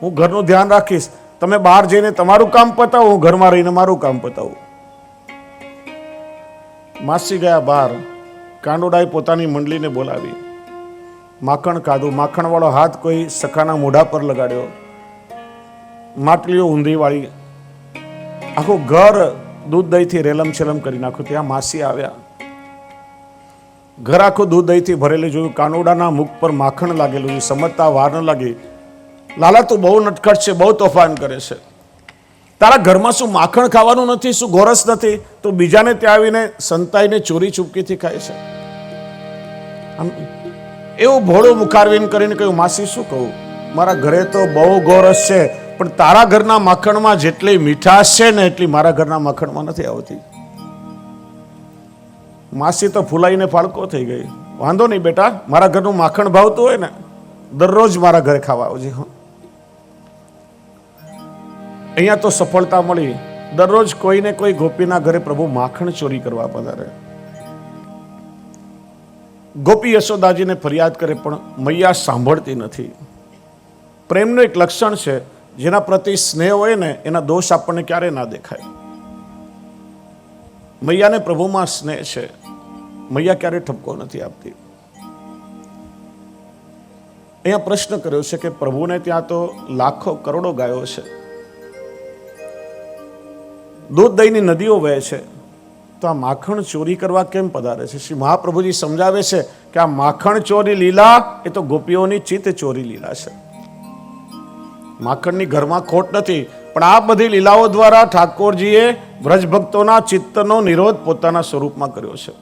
હું ઘરનું ધ્યાન રાખીશ. તમે બહાર જઈને તમારું કામ પતાવો, હું ઘરમાં રહીને મારું કામ પતાવું. માસી ગયા બહાર. કાનુડાએ પોતાની મંડળીને બોલાવી. માખણ ખાધું. માખણ વાળો હાથ કોઈ સખાના મોઢા પર લગાડ્યો. માટલીઓ ઊંધી વાળી. આખું ઘર દૂધ દહીંથી રેલમ છેલમ કરી નાખ્યું. ત્યાં માસી આવ્યા. ઘર આખું દૂધ દહીંથી ભરેલું જોયું. કાનુડાના મુખ પર માખણ લાગેલું. સમજતા વાર ન લાગી. લાલા તું બહુ નટખટ છે, બહુ તોફાન કરે છે. તારા ઘરમાં શું માખણ ખાવાનું નથી, શું ગોરસ નથી, તો બીજાને ત્યાં આવીને સંતાઈને ચોરી ચૂપકીથી ખાય છે. આમ એવું ભોળું મુખારવીન કરીને કહ્યું, માસી શું કહું, મારા ઘરે તો બહુ ગોરસ છે, પણ તારા ઘરના માખણમાં જેટલી મીઠાશ છે ને એટલી મારા ઘરના માખણમાં નથી આવતી. માસી તો ફૂલાઈને ફાળકો થઈ ગઈ. વાંધો નહીં બેટા, મારા ઘરનું માખણ ભાવતું હોય ને દરરોજ મારા ઘરે ખાવા આવજે. અહીંયા તો સફળતા મળી. દરરોજ કોઈને કોઈ ગોપીના ઘરે પ્રભુ માખણ ચોરી કરવા પધારે. ગોપી યશોદાજીને ફરિયાદ કરે પણ મૈયા સાંભળતી નથી. પ્રેમનું એક લક્ષણ છે, જેના પ્રતિ સ્નેહ હોય ને એના દોષ આપણને ક્યારે ના દેખાય. મૈયાને પ્રભુમાં સ્નેહ છે, મૈયા ક્યારે ઠપકો નથી આપતી. અહીંયા પ્રશ્ન કર્યો છે કે પ્રભુને ત્યાં તો લાખો કરોડો ગાયો છે, દૂધ દહીંની નદીઓ વહે છે, તો આ માખણ ચોરી કરવા કેમ પધારે છે? શ્રી મહાપ્રભુજી સમજાવે છે કે આ માખણ ચોરી લીલા એ તો ગોપીઓની ચિત્ત ચોરી લીલા છે. માખણની ઘરમાં ખોટ નથી, પણ આ બધી લીલાઓ દ્વારા ઠાકોરજીએ વ્રજ ભક્તોના ચિત્તનો નિરોધ પોતાના સ્વરૂપમાં કર્યો છે.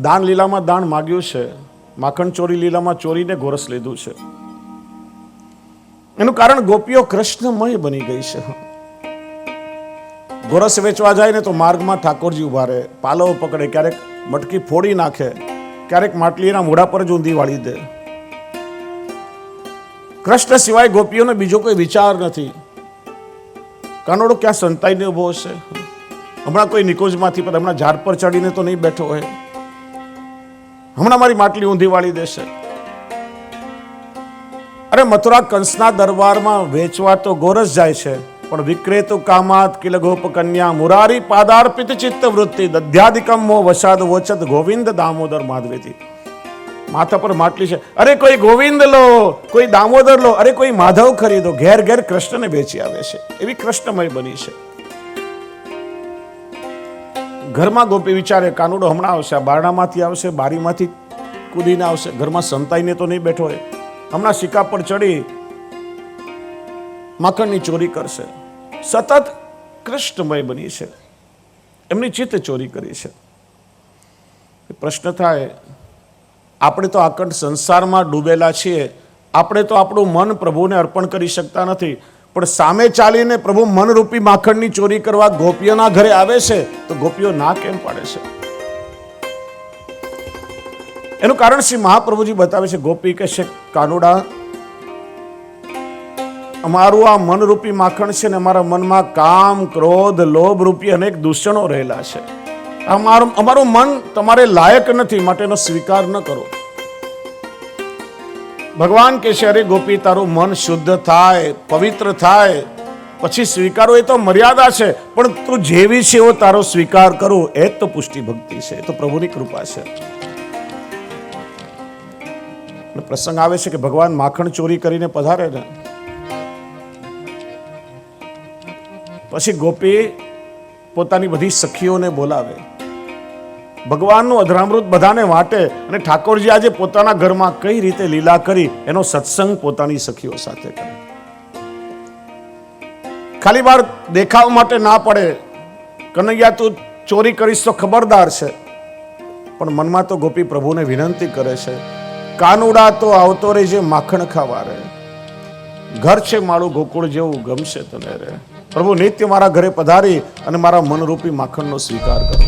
દાન લીલામાં દાન માગ્યું છે, માખણ ચોરી લીલામાં ચોરીને ગોરસ લીધું છે. એનું કારણ ગોપીઓ કૃષ્ણમય બની ગઈ છે. ગોરસ વેચવા જાય ને તો માર્ગમાં ઠાકોરજી ઉભા રહે, પાલવ પકડે, ક્યારેક મટકી ફોડી નાખે, ક્યારેક માટલી એના મોઢા પર જ ઊંધી વાળી દે. કૃષ્ણ સિવાય ગોપીઓને બીજો કોઈ વિચાર નથી. કાનોડો ક્યાં સંતાઈને ઉભો હશે? હમણાં કોઈ નિકોજમાંથી, પણ હમણાં ઝાડ પર ચડીને તો નહીં બેઠો હોય, હમણાં મારી માટલી ઊંધી વાળી દેશે. અરે મથુરા કંસના દરબારમાં વેચવા તો ગોરસ જાય છે, પણ વિક્રેતુ કામાત કિલ ગોપ કન્યા મુરારી પાદાર્પિત ચિત્ત વૃત્તિ દધ્યાધિકમ મો વસાદ વોચત ગોવિંદ દામોદર માધવેતી. માથા પર માટલી છે, અરે કોઈ ગોવિંદ લો, કોઈ દામોદર લો, અરે કોઈ માધવ ખરીદો. ઘેર ઘેર કૃષ્ણને વેચી આવે છે. એવી કૃષ્ણમય બની છે. ઘરમાં ગોપી વિચારે કાનુડો હમણાં આવશે, આ બારણામાંથી આવશે, બારીમાંથી કૂદીને આવશે, ઘરમાં સંતાઈને તો નહીં બેઠો હોય, હમણાં સિક્કા પર ચડી માખણની ચોરી કરશે. સતત કૃષ્ણમય બની છે, એમની ચિત્ત ચોરી કરી છે. પ્રશ્ન થાય, આપણે તો આખંડ સંસારમાં ડૂબેલા છીએ, આપણે તો આપણું મન પ્રભુને અર્પણ કરી શકતા નથી, પણ સામે ચાલીને પ્રભુ મનરૂપી માખણની ચોરી કરવા ગોપીઓના ઘરે આવે છે, તો ગોપીઓ ના કેમ પાડે છે? એનું કારણ શ્રી મહાપ્રભુજી બતાવે છે. ગોપી કહે છે, કાનુડા, અમારું આ મનરૂપી માખણ છે ને, અમારા મનમાં કામ, ક્રોધ, લોભ રૂપી અનેક દૂષણો રહેલા છે. અમારું મન તમારે લાયક નથી, માટે એનો સ્વીકાર ન કરો. ભગવાન કહે છે, અરે ગોપી, તારું મન શુદ્ધ થાય, પવિત્ર થાય, પછી સ્વીકારો. એ તો મર્યાદા છે, પણ તું જેવી છે એવો તારો સ્વીકાર કરો, એ જ તો પુષ્ટિ ભક્તિ છે, એ તો પ્રભુની કૃપા છે. પ્રસંગ આવે છે કે ભગવાન માખણ ચોરી કરીને પધારે ને, પછી ગોપી પોતાની બધી સખીઓને બોલાવે, ભગવાનનું અધરામૃત બધાને વાટે, અને ઠાકોરજી આજે પોતાના ઘરમાં કઈ રીતે લીલા કરી એનો સત્સંગ પોતાની સખીઓ સાથે કરે. ખાલી વાર દેખાવ માટે ના પડે, કનૈયા તું ચોરી કરીશ તો ખબરદાર છે, પણ મનમાં તો ગોપી પ્રભુને વિનંતી કરે છે, કાનુડા તો આવતો રે જે માખણ ખાવા રે, ઘર છે મારું ગોકુળ જેવું ગમશે તને રે. પ્રભુ નિત્ય મારા ઘરે પધારી અને મારા મનરૂપી માખણનો સ્વીકાર કરો.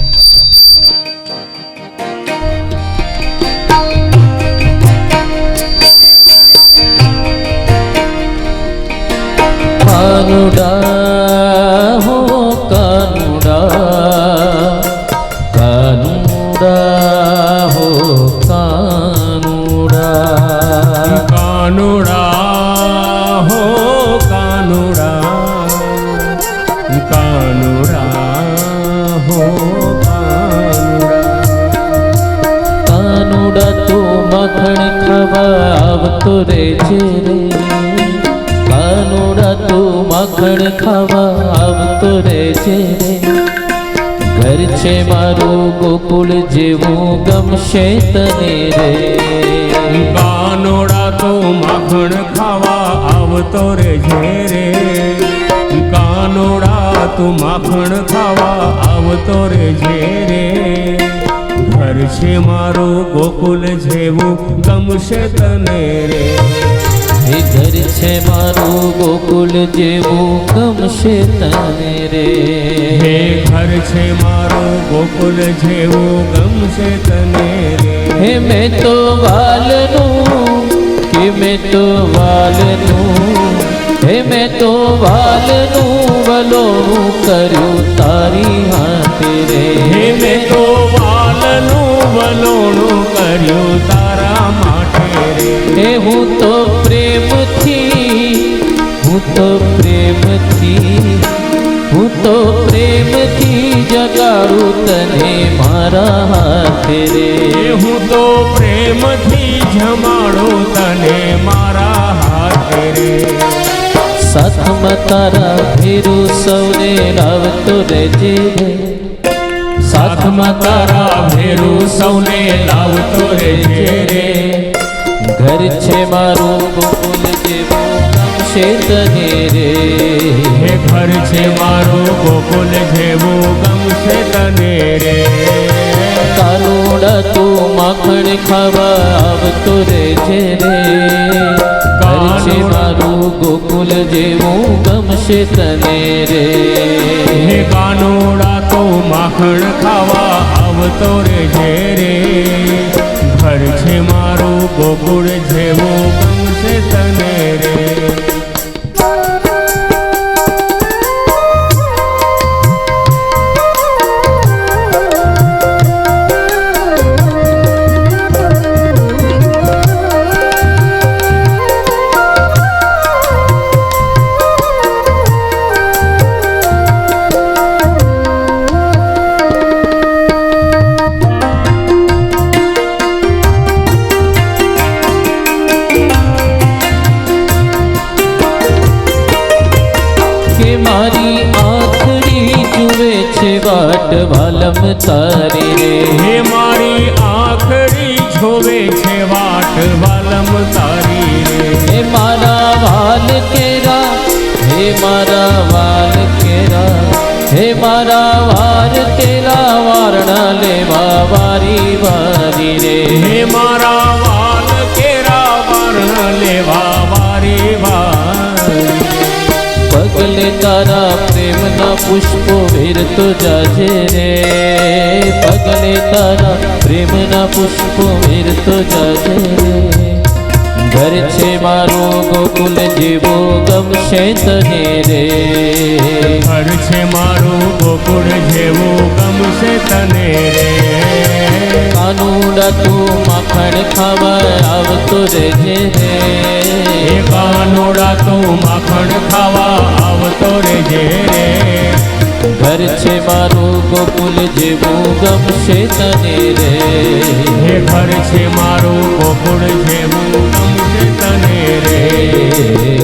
કાનુડા હો કાનુડા, કાનુડા હો કાનુડા, કાનુડા હો કાનુડા, કાનુડા હો કાનુડા. કાનુડા તું માખણ ખાવા આવતો રે છે રે, કાનુડા તું માખણ ખાવા આવતો રે છે રે. ઘર છે મારું ગોકુળ જેવું ગમશે તને રે. કાનુડા તો માખણ ખાવા આવતો રે રે કાનોડા તું માખણ ખાવા આવતો રે રે ઘર છે મારું ગોકુલ જેવું ગમશે તને રે એ ઘર છે મારું ગોકુલ જેવું ગમશે તને રે હે ઘર છે મારું ગોકુલ જેવું ગમશે તને રે હે મેં તો વાલનું કે મેં તો વાલનું હે મેં તો વાલનું વલોણું કર્યું તારી હાથે રે હે મેં તો વાલનું વલોણું કર્યું તારા માટે રે હે હું તો પ્રેમથી જગાડું તને મારા હાથે રે હું તો પ્રેમથી જમાડું તને મારા હાથે રે સાથમાં તારા ભેરું સૌને લાવતો રહેજે રે સાથમાં તારા ભેરું સૌને લાવતો રહેજે રે ઘર છે મારું ગોકુલ જેવું ગમશે તને રે હે ઘર છે મારું ગોકુલ જેવું ગમશે તને રે કાનુડા તું માખણ ખાવા આવતો રહેજે રે ઘર છે મારું ગોકુલ જેવું ગમશે તને રે હે કાનોડા તો માખણ ખાવા આવતો રહેજે રે ઘર છે મારું ગોકુળ જેવું ગમશે તને રે કે મારી આંખડી જુએ છે વાટ વાલમ તારી રે હે મારી આંખડી જોવે છે વાટ વાલમ તારી રે હે મારા વાલ કેરા હે મારા વાલ કેરા હે મારા વાર કેરા વારણા લેવા વારી વારી રે હે મારા વાલ કેરા વર્ણ લેવા વારી વારી પગલે તારા પ્રેમના પુષ્પો વેરતો જાજે રે પગલે તારા પ્રેમના પુષ્પો વેરતો જાજે રે ઘર છે મારું ગોકુલ જેવો ગમશે તને રે ઘર છે મારું ગોકુળ જેવું ગમશે તને રે કાનુડા તું માખણ ખાવા આવતો રહેજે રે હે કાનોડા તો માખણ ખાવા આવતો રહેજે રે ઘર છે મારું ગોકુલ જેવું ગમશે તને રે હે ઘર છે મારું ગોકુળ જેવું ગમશે તને રે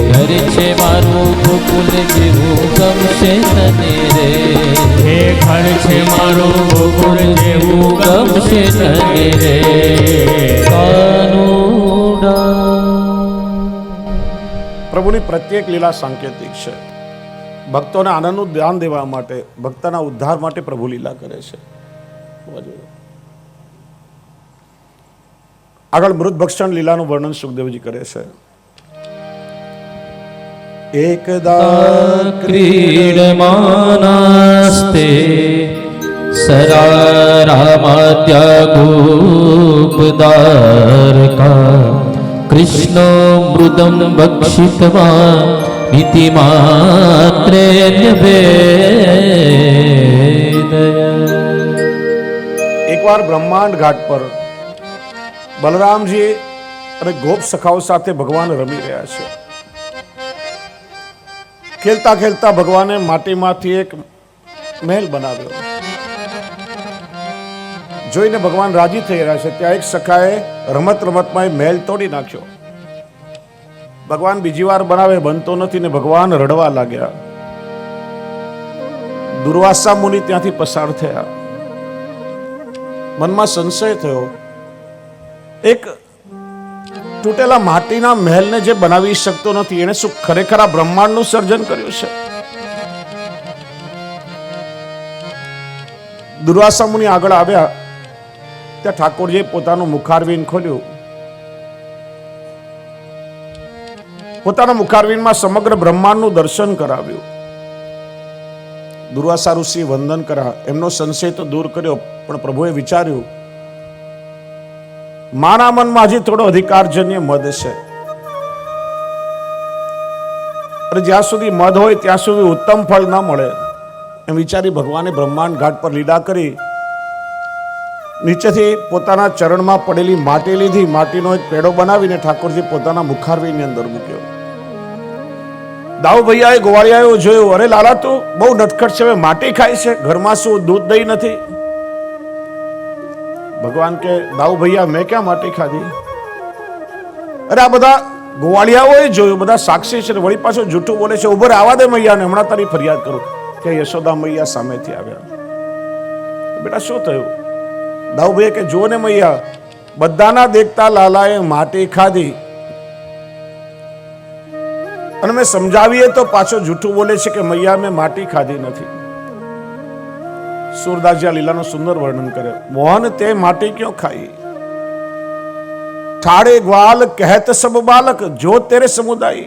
ઘર છે મારું ગોકુલ જેવું ગમશે તને રે હે ઘર છે મારું ગોકુળ જેવું ગમશે તને રે કાનુડા પ્રભુની પ્રત્યેક લીલા સાંકેતિક છે. ભક્તોને આનંદનું ધ્યાન દેવા માટે, ભક્તના ઉદ્ધાર માટે પ્રભુ લીલા કરે છે. આગળ મૃત ભક્ષણ લીલાનું વર્ણન સુખદેવજી કરે છે. એકદા ક્રીડમાનાસ્તે સરારામાદ્યાગોપદારકા કૃષ્ણો મૃદમ ભક્ષિતવા ઇતિ માત્રેન્યભેદય. એકવાર બ્રહ્માંડ ઘાટ પર બલરામજી અને ગોપ સખાઓ સાથે ભગવાન રમી રહ્યા છે. ખેલતા ખેલતા ભગવાને માટીમાંથી એક મહેલ બનાવ્યો. જોઈને ભગવાન રાજી થઈ રહ્યા છે. ત્યાં એક સખાએ રમત રમતમાં એ મહેલ તોડી નાખ્યો. ભગવાન બીજી વાર બનાવે, બનતો નથી ને ભગવાન રડવા લાગ્યા. દુર્વાસા મુનિ ત્યાંથી પસાર થયા. મનમાં સંશય થયો. એક તૂટેલા માટીના મહેલને જે બનાવી શકતો નથી, એને શું ખરેખર આ બ્રહ્માંડનું સર્જન કર્યું છે? દુર્વાસા મુનિ આગળ આવ્યા ત્યાં ઠાકોરજીએ પોતાનું મુખારવિંદ ખોલ્યું. પોતાના મુખારવિંદમાં સમગ્ર બ્રહ્માંડનું દર્શન કરાવ્યું. દુર્વાસા ઋષિ વંદન કર્યા, એમનો સંશય તો દૂર કર્યો, પણ પ્રભુએ વિચાર્યું મારા મનમાં હજી થોડો અધિકારજન્ય મદ છે, અને જ્યાં સુધી મદ હોય ત્યાં સુધી ઉત્તમ ફળ ન મળે એમ વિચારી ભગવાને બ્રહ્માંડ ઘાટ પર લીલા કરી નીચેથી પોતાના ચરણમાં પડેલી માટી લીધી, માટીનો એક પેડો બનાવીને ઠાકોરજી પોતાના મુખારવિંદની અંદર મૂક્યો. દાઉ ભૈયાએ ગોવાળિયાએ જોયું, અરે લાલા તું બહુ નટખટ છે, હવે માટી ખાય છે, ઘરમાં શું દૂધ દહીં નથી? ભગવાન કે દાઉ ભૈયા મેં ક્યાં માટી ખાધી? અરે આ બધા ગોવાળિયાઓએ જોયું, બધા સાક્ષી છે, વળી પાછો જૂઠું બોલે છે, ઉભર આવા દે મૈયાને, હમણાં તારી ફરિયાદ કરું. કે યશોદા મૈયા સામેથી આવ્યા. બેટા શું થયું? દાઉ ભૈયા કે જો ને મૈયા, બધાના દેખતા લાલાએ માટી ખાધી, અને મેં સમજાવીએ તો પાછો જૂઠું બોલે છે કે મૈયા મેં માટી ખાધી નથી. સુરદાસજી આ લીલાનું સુંદર વર્ણન કરે. મોહન તે માટી ક્यों ખાઈ? ઠાડે ગ્વાલ કહેત સબ બાલક, જો તેરે સમુદાય.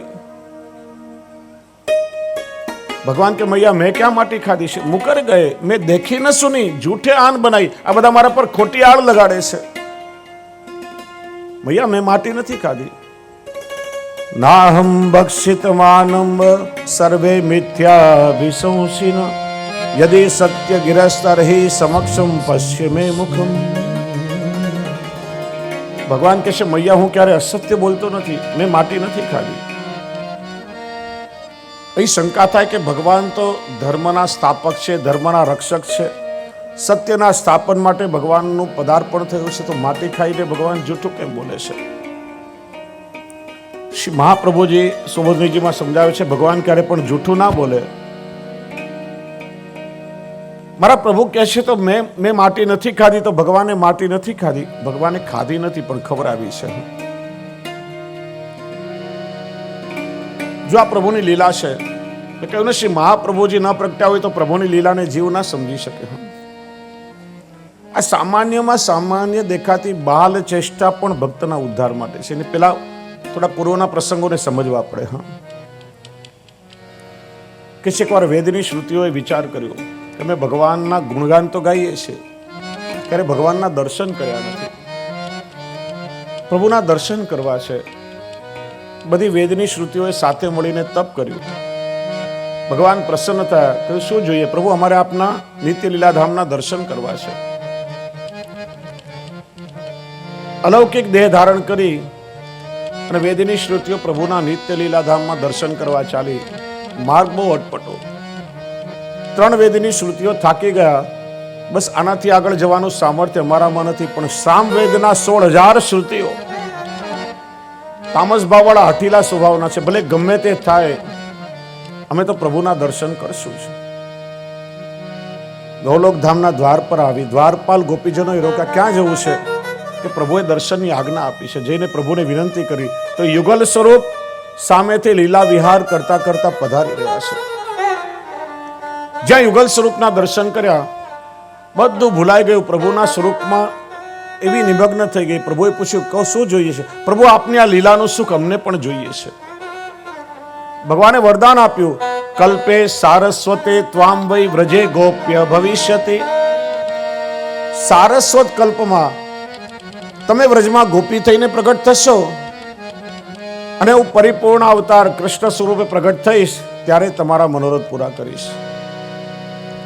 ભગવાન કે મૈયા મેં ક્યાં માટી ખાધી છે? મુકર ગયે મેં દેખી ન સુની, જૂઠે આન બનાઈ. આ બધા મારા પર ખોટી આળ લગાડે છે. મૈયા મેં માટી નથી ખાધી. નાહમ ભક્ષિત માનમ સર્વે મિથ્યા વિસંસિન, યદિ સત્ય ગિરસ્તરહિ સમક્ષમ પશ્ય મે મુખમ. ભગવાન કહે છે મૈયા હું ક્યારે અસત્ય બોલતો નથી, મેં માટી નથી ખાધી. અહીં શંકા થાય કે ભગવાન તો ધર્મના સ્થાપક છે, ધર્મના રક્ષક છે, સત્યના સ્થાપન માટે ભગવાનનું પદાર્પણ થયું છે, તો માટી ખાઈને ભગવાન જૂઠું કેમ બોલે છે? શ્રી મહાપ્રભુજી સુબોધનીજીમાં સમજાવે છે ભગવાન ક્યારે પણ જૂઠું ના બોલે. મારા પ્રભુ કહે છે તો મેં માટી નથી ખાધી, તો ભગવાને માટી નથી ખાધી, ભગવાને ખાધી નથી પણ ખવડાવી છે. જો આ પ્રભુની લીલા છે, કહ્યું ને શ્રી મહાપ્રભુજી ન પ્રગટ્યા હોય તો પ્રભુની લીલાને જીવ ના સમજી શકે. આ સામાન્યમાં સામાન્ય દેખાતી બાલ ચેષ્ટા પણ ભક્તના ઉદ્ધાર માટે છે. અને પેલા થોડા પૂર્વના પ્રસંગોને સમજવા પડે. કેટલીકવાર વેદની શ્રુતિઓએ વિચાર કર્યો કે અમે ભગવાનના ગુણગાન તો ગાઈએ છીએ, ત્યારે ભગવાનના દર્શન કર્યા નથી. પ્રભુના દર્શન કરવા છે. બધી વેદની શ્રુતિઓએ સાથે મળીને તપ કર્યું. ભગવાન પ્રસન્ન થયા. કહ્યું શું જોઈએ? પ્રભુ અમારે આપના નિત્ય લીલાધામના દર્શન કરવા છે. અલૌકિક દેહ ધારણ કરી અને વેદની શ્રુતિઓ પ્રભુના નિત્ય લીલાધામમાં દર્શન કરવા ચાલી. માર્ગ બહુ અટપટો. 3 વેદની શ્રુતિઓ થાકી ગયા. બસ આનાથી આગળ જવાનું સામર્થ્ય અમારામાં નથી. પણ સામવેદના 16,000 શ્રુતિઓ તામસ ભાવવાળા હઠીલા સ્વભાવના છે. ભલે ગમે તે થાય, અમે તો પ્રભુના દર્શન કરશું જ. ગૌલોક ધામના દ્વાર પર આવી દ્વારપાલ ગોપીજનો રોકા ક્યાં જવું છે? કે પ્રભુએ દર્શનની આજ્ઞા આપી છે. જઈને પ્રભુને વિનંતી કરી તો યુગલ સ્વરૂપ સામેથી લીલા વિહાર કરતા કરતા પધારી રહ્યા છે. જ્યાં યુગલ સ્વરૂપના દર્શન કર્યા, બધું ભૂલાઈ ગયું. પ્રભુના સ્વરૂપમાં એવી નિમગ્ન થઈ ગઈ. પ્રભુએ પૂછ્યું કહો શું જોઈએ છે? પ્રભુ આપની આ લીલાનું સુખ અમને પણ જોઈએ છે. ભગવાને વરદાન આપ્યું કલ્પે સારસ્વતે ત્વામ વૈ વ્રજે ગોપ્ય ભવિષ્યતિ. સારસ્વત કલ્પમાં તમે વ્રજમાં ગોપી થઈને પ્રગટ થશો, અને હું પરિપૂર્ણ અવતાર કૃષ્ણ સ્વરૂપે પ્રગટ થઈશ, ત્યારે તમારા મનોરથ પૂરા કરીશ.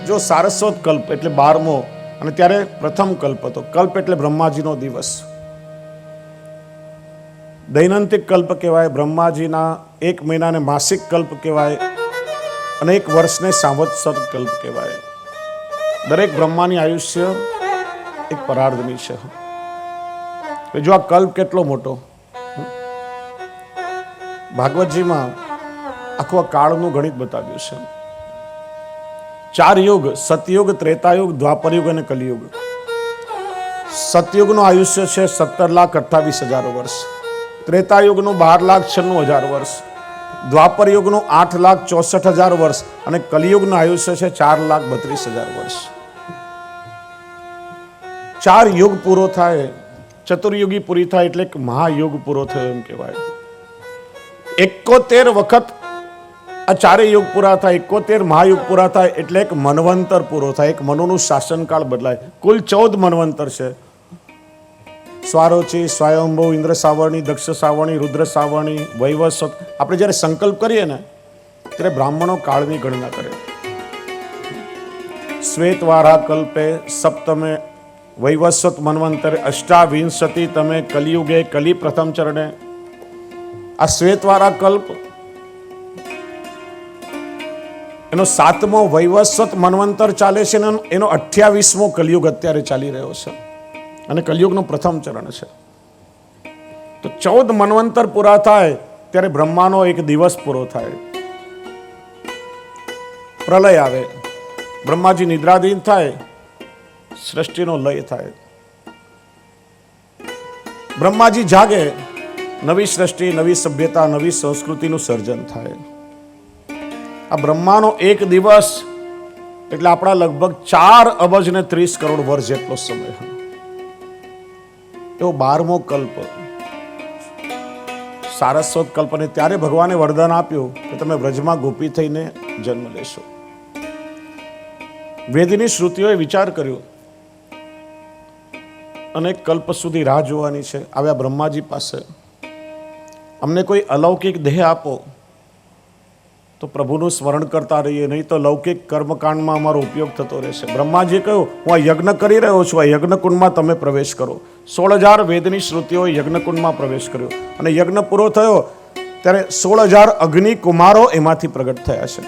જો સારસ્વત કલ્પ એટલે 12મો, અને ત્યારે પ્રથમ કલ્પ હતો. કલ્પ એટલે બ્રહ્માજીનો દિવસ. દૈનંતિક કલ્પ કહેવાય. બ્રહ્માજીના 1 મહિનાને માસિક કલ્પ કહેવાય, અને 1 વર્ષને સંવત્સર કલ્પ કહેવાય. દરેક બ્રહ્માની આયુષ્ય એક પરાર્ધની છે. જો આ કલ્પ કેટલો મોટો. ભાગવતજીમાં આખું આ કાળનું ગણિત બતાવ્યું છે. 4 યુગ, સતયુગ, ત્રેતાયુગ, દ્વાપરયુગ અને કલિયુગ. સતયુગનું આયુષ્ય છે 17,28,000 વર્ષ. ત્રેતાયુગનું 12,96,000 વર્ષ, દ્વાપર યુગનું 8,64,000 વર્ષ અને કલિયુગનું આયુષ્ય છે 4,32,000 વર્ષ. 4 યુગ પૂરો થાય, ચતુર્યુગી પૂરી થાય એટલે એક મહાયુગ પૂરો થયો એમ કહેવાય. 71 વખત આ 4 યુગ પૂરા થાય, 71 મહાયુગ પૂરા થાય એટલે એક મન્વંતર પૂરો થાય, એક મનુનું શાસનકાળ બદલાય. કુલ 14 મન્વંતર છે. સ્વારોચી, સ્વયંભૂ, ઇન્દ્ર સાવરણી, દક્ષ સાવરણી, રુદ્ર સાવરણી, વૈવસ્વત. આપણે જ્યારે સંકલ્પ કરીએ ને ત્યારે બ્રાહ્મણો કાળની ગણના કરે. શ્વેતવારા કલ્પે સપ્તમે વૈવસ્વત મન્વંતરે અષ્ટાવિંશતિ તમે કલિયુગે કલી પ્રથમ ચરણે. આ શ્વેતવારા કલ્પ એનો 7મો વૈવસ્વત મન્વંતર ચાલે છે ને એનો 28મો કલિયુગ અત્યારે ચાલી રહ્યો છે અને કલિયુગનું પ્રથમ ચરણ છે. તો 14 મન્વંતર પૂરા થાય ત્યારે બ્રહ્માનો એક દિવસ પૂરો થાય. પ્રલય આવે, બ્રહ્માજી નિદ્રાધીન થાય, સૃષ્ટિનો લય થાય. બ્રહ્માજી જાગે, નવી સૃષ્ટિ, નવી સભ્યતા, નવી સંસ્કૃતિનું સર્જન થાય. આ બ્રહ્માનો એક દિવસ એટલે આપણા લગભગ 4 અબજ ને 30 કરોડ વર્ષ જેટલો સમય. એવો 12મો કલ્પ સારસ્વત કલ્પ. અને ત્યારે ભગવાને વરદાન આપ્યું કે તમે વ્રજમાં ગોપી થઈને જન્મ લેશો. વેદની શ્રુતિઓએ વિચાર કર્યો અને કલ્પ સુધી રાહ જોવાની છે. આવ્યા બ્રહ્માજી પાસે, અમને કોઈ અલૌકિક દેહ આપો તો પ્રભુનું સ્મરણ કરતા રહીએ, નહીં તો લૌકિક કર્મકાંડમાં અમારો ઉપયોગ થતો રહેશે. બ્રહ્માજીએ કહ્યું હું આ યજ્ઞ કરી રહ્યો છું, આ યજ્ઞકુંડમાં તમે પ્રવેશ કરો. 16,000 વેદની શ્રુતિઓએ યજ્ઞકુંડમાં પ્રવેશ કર્યો અને યજ્ઞ પૂરો થયો ત્યારે 16,000 અગ્નિ કુમારો એમાંથી પ્રગટ થયા છે.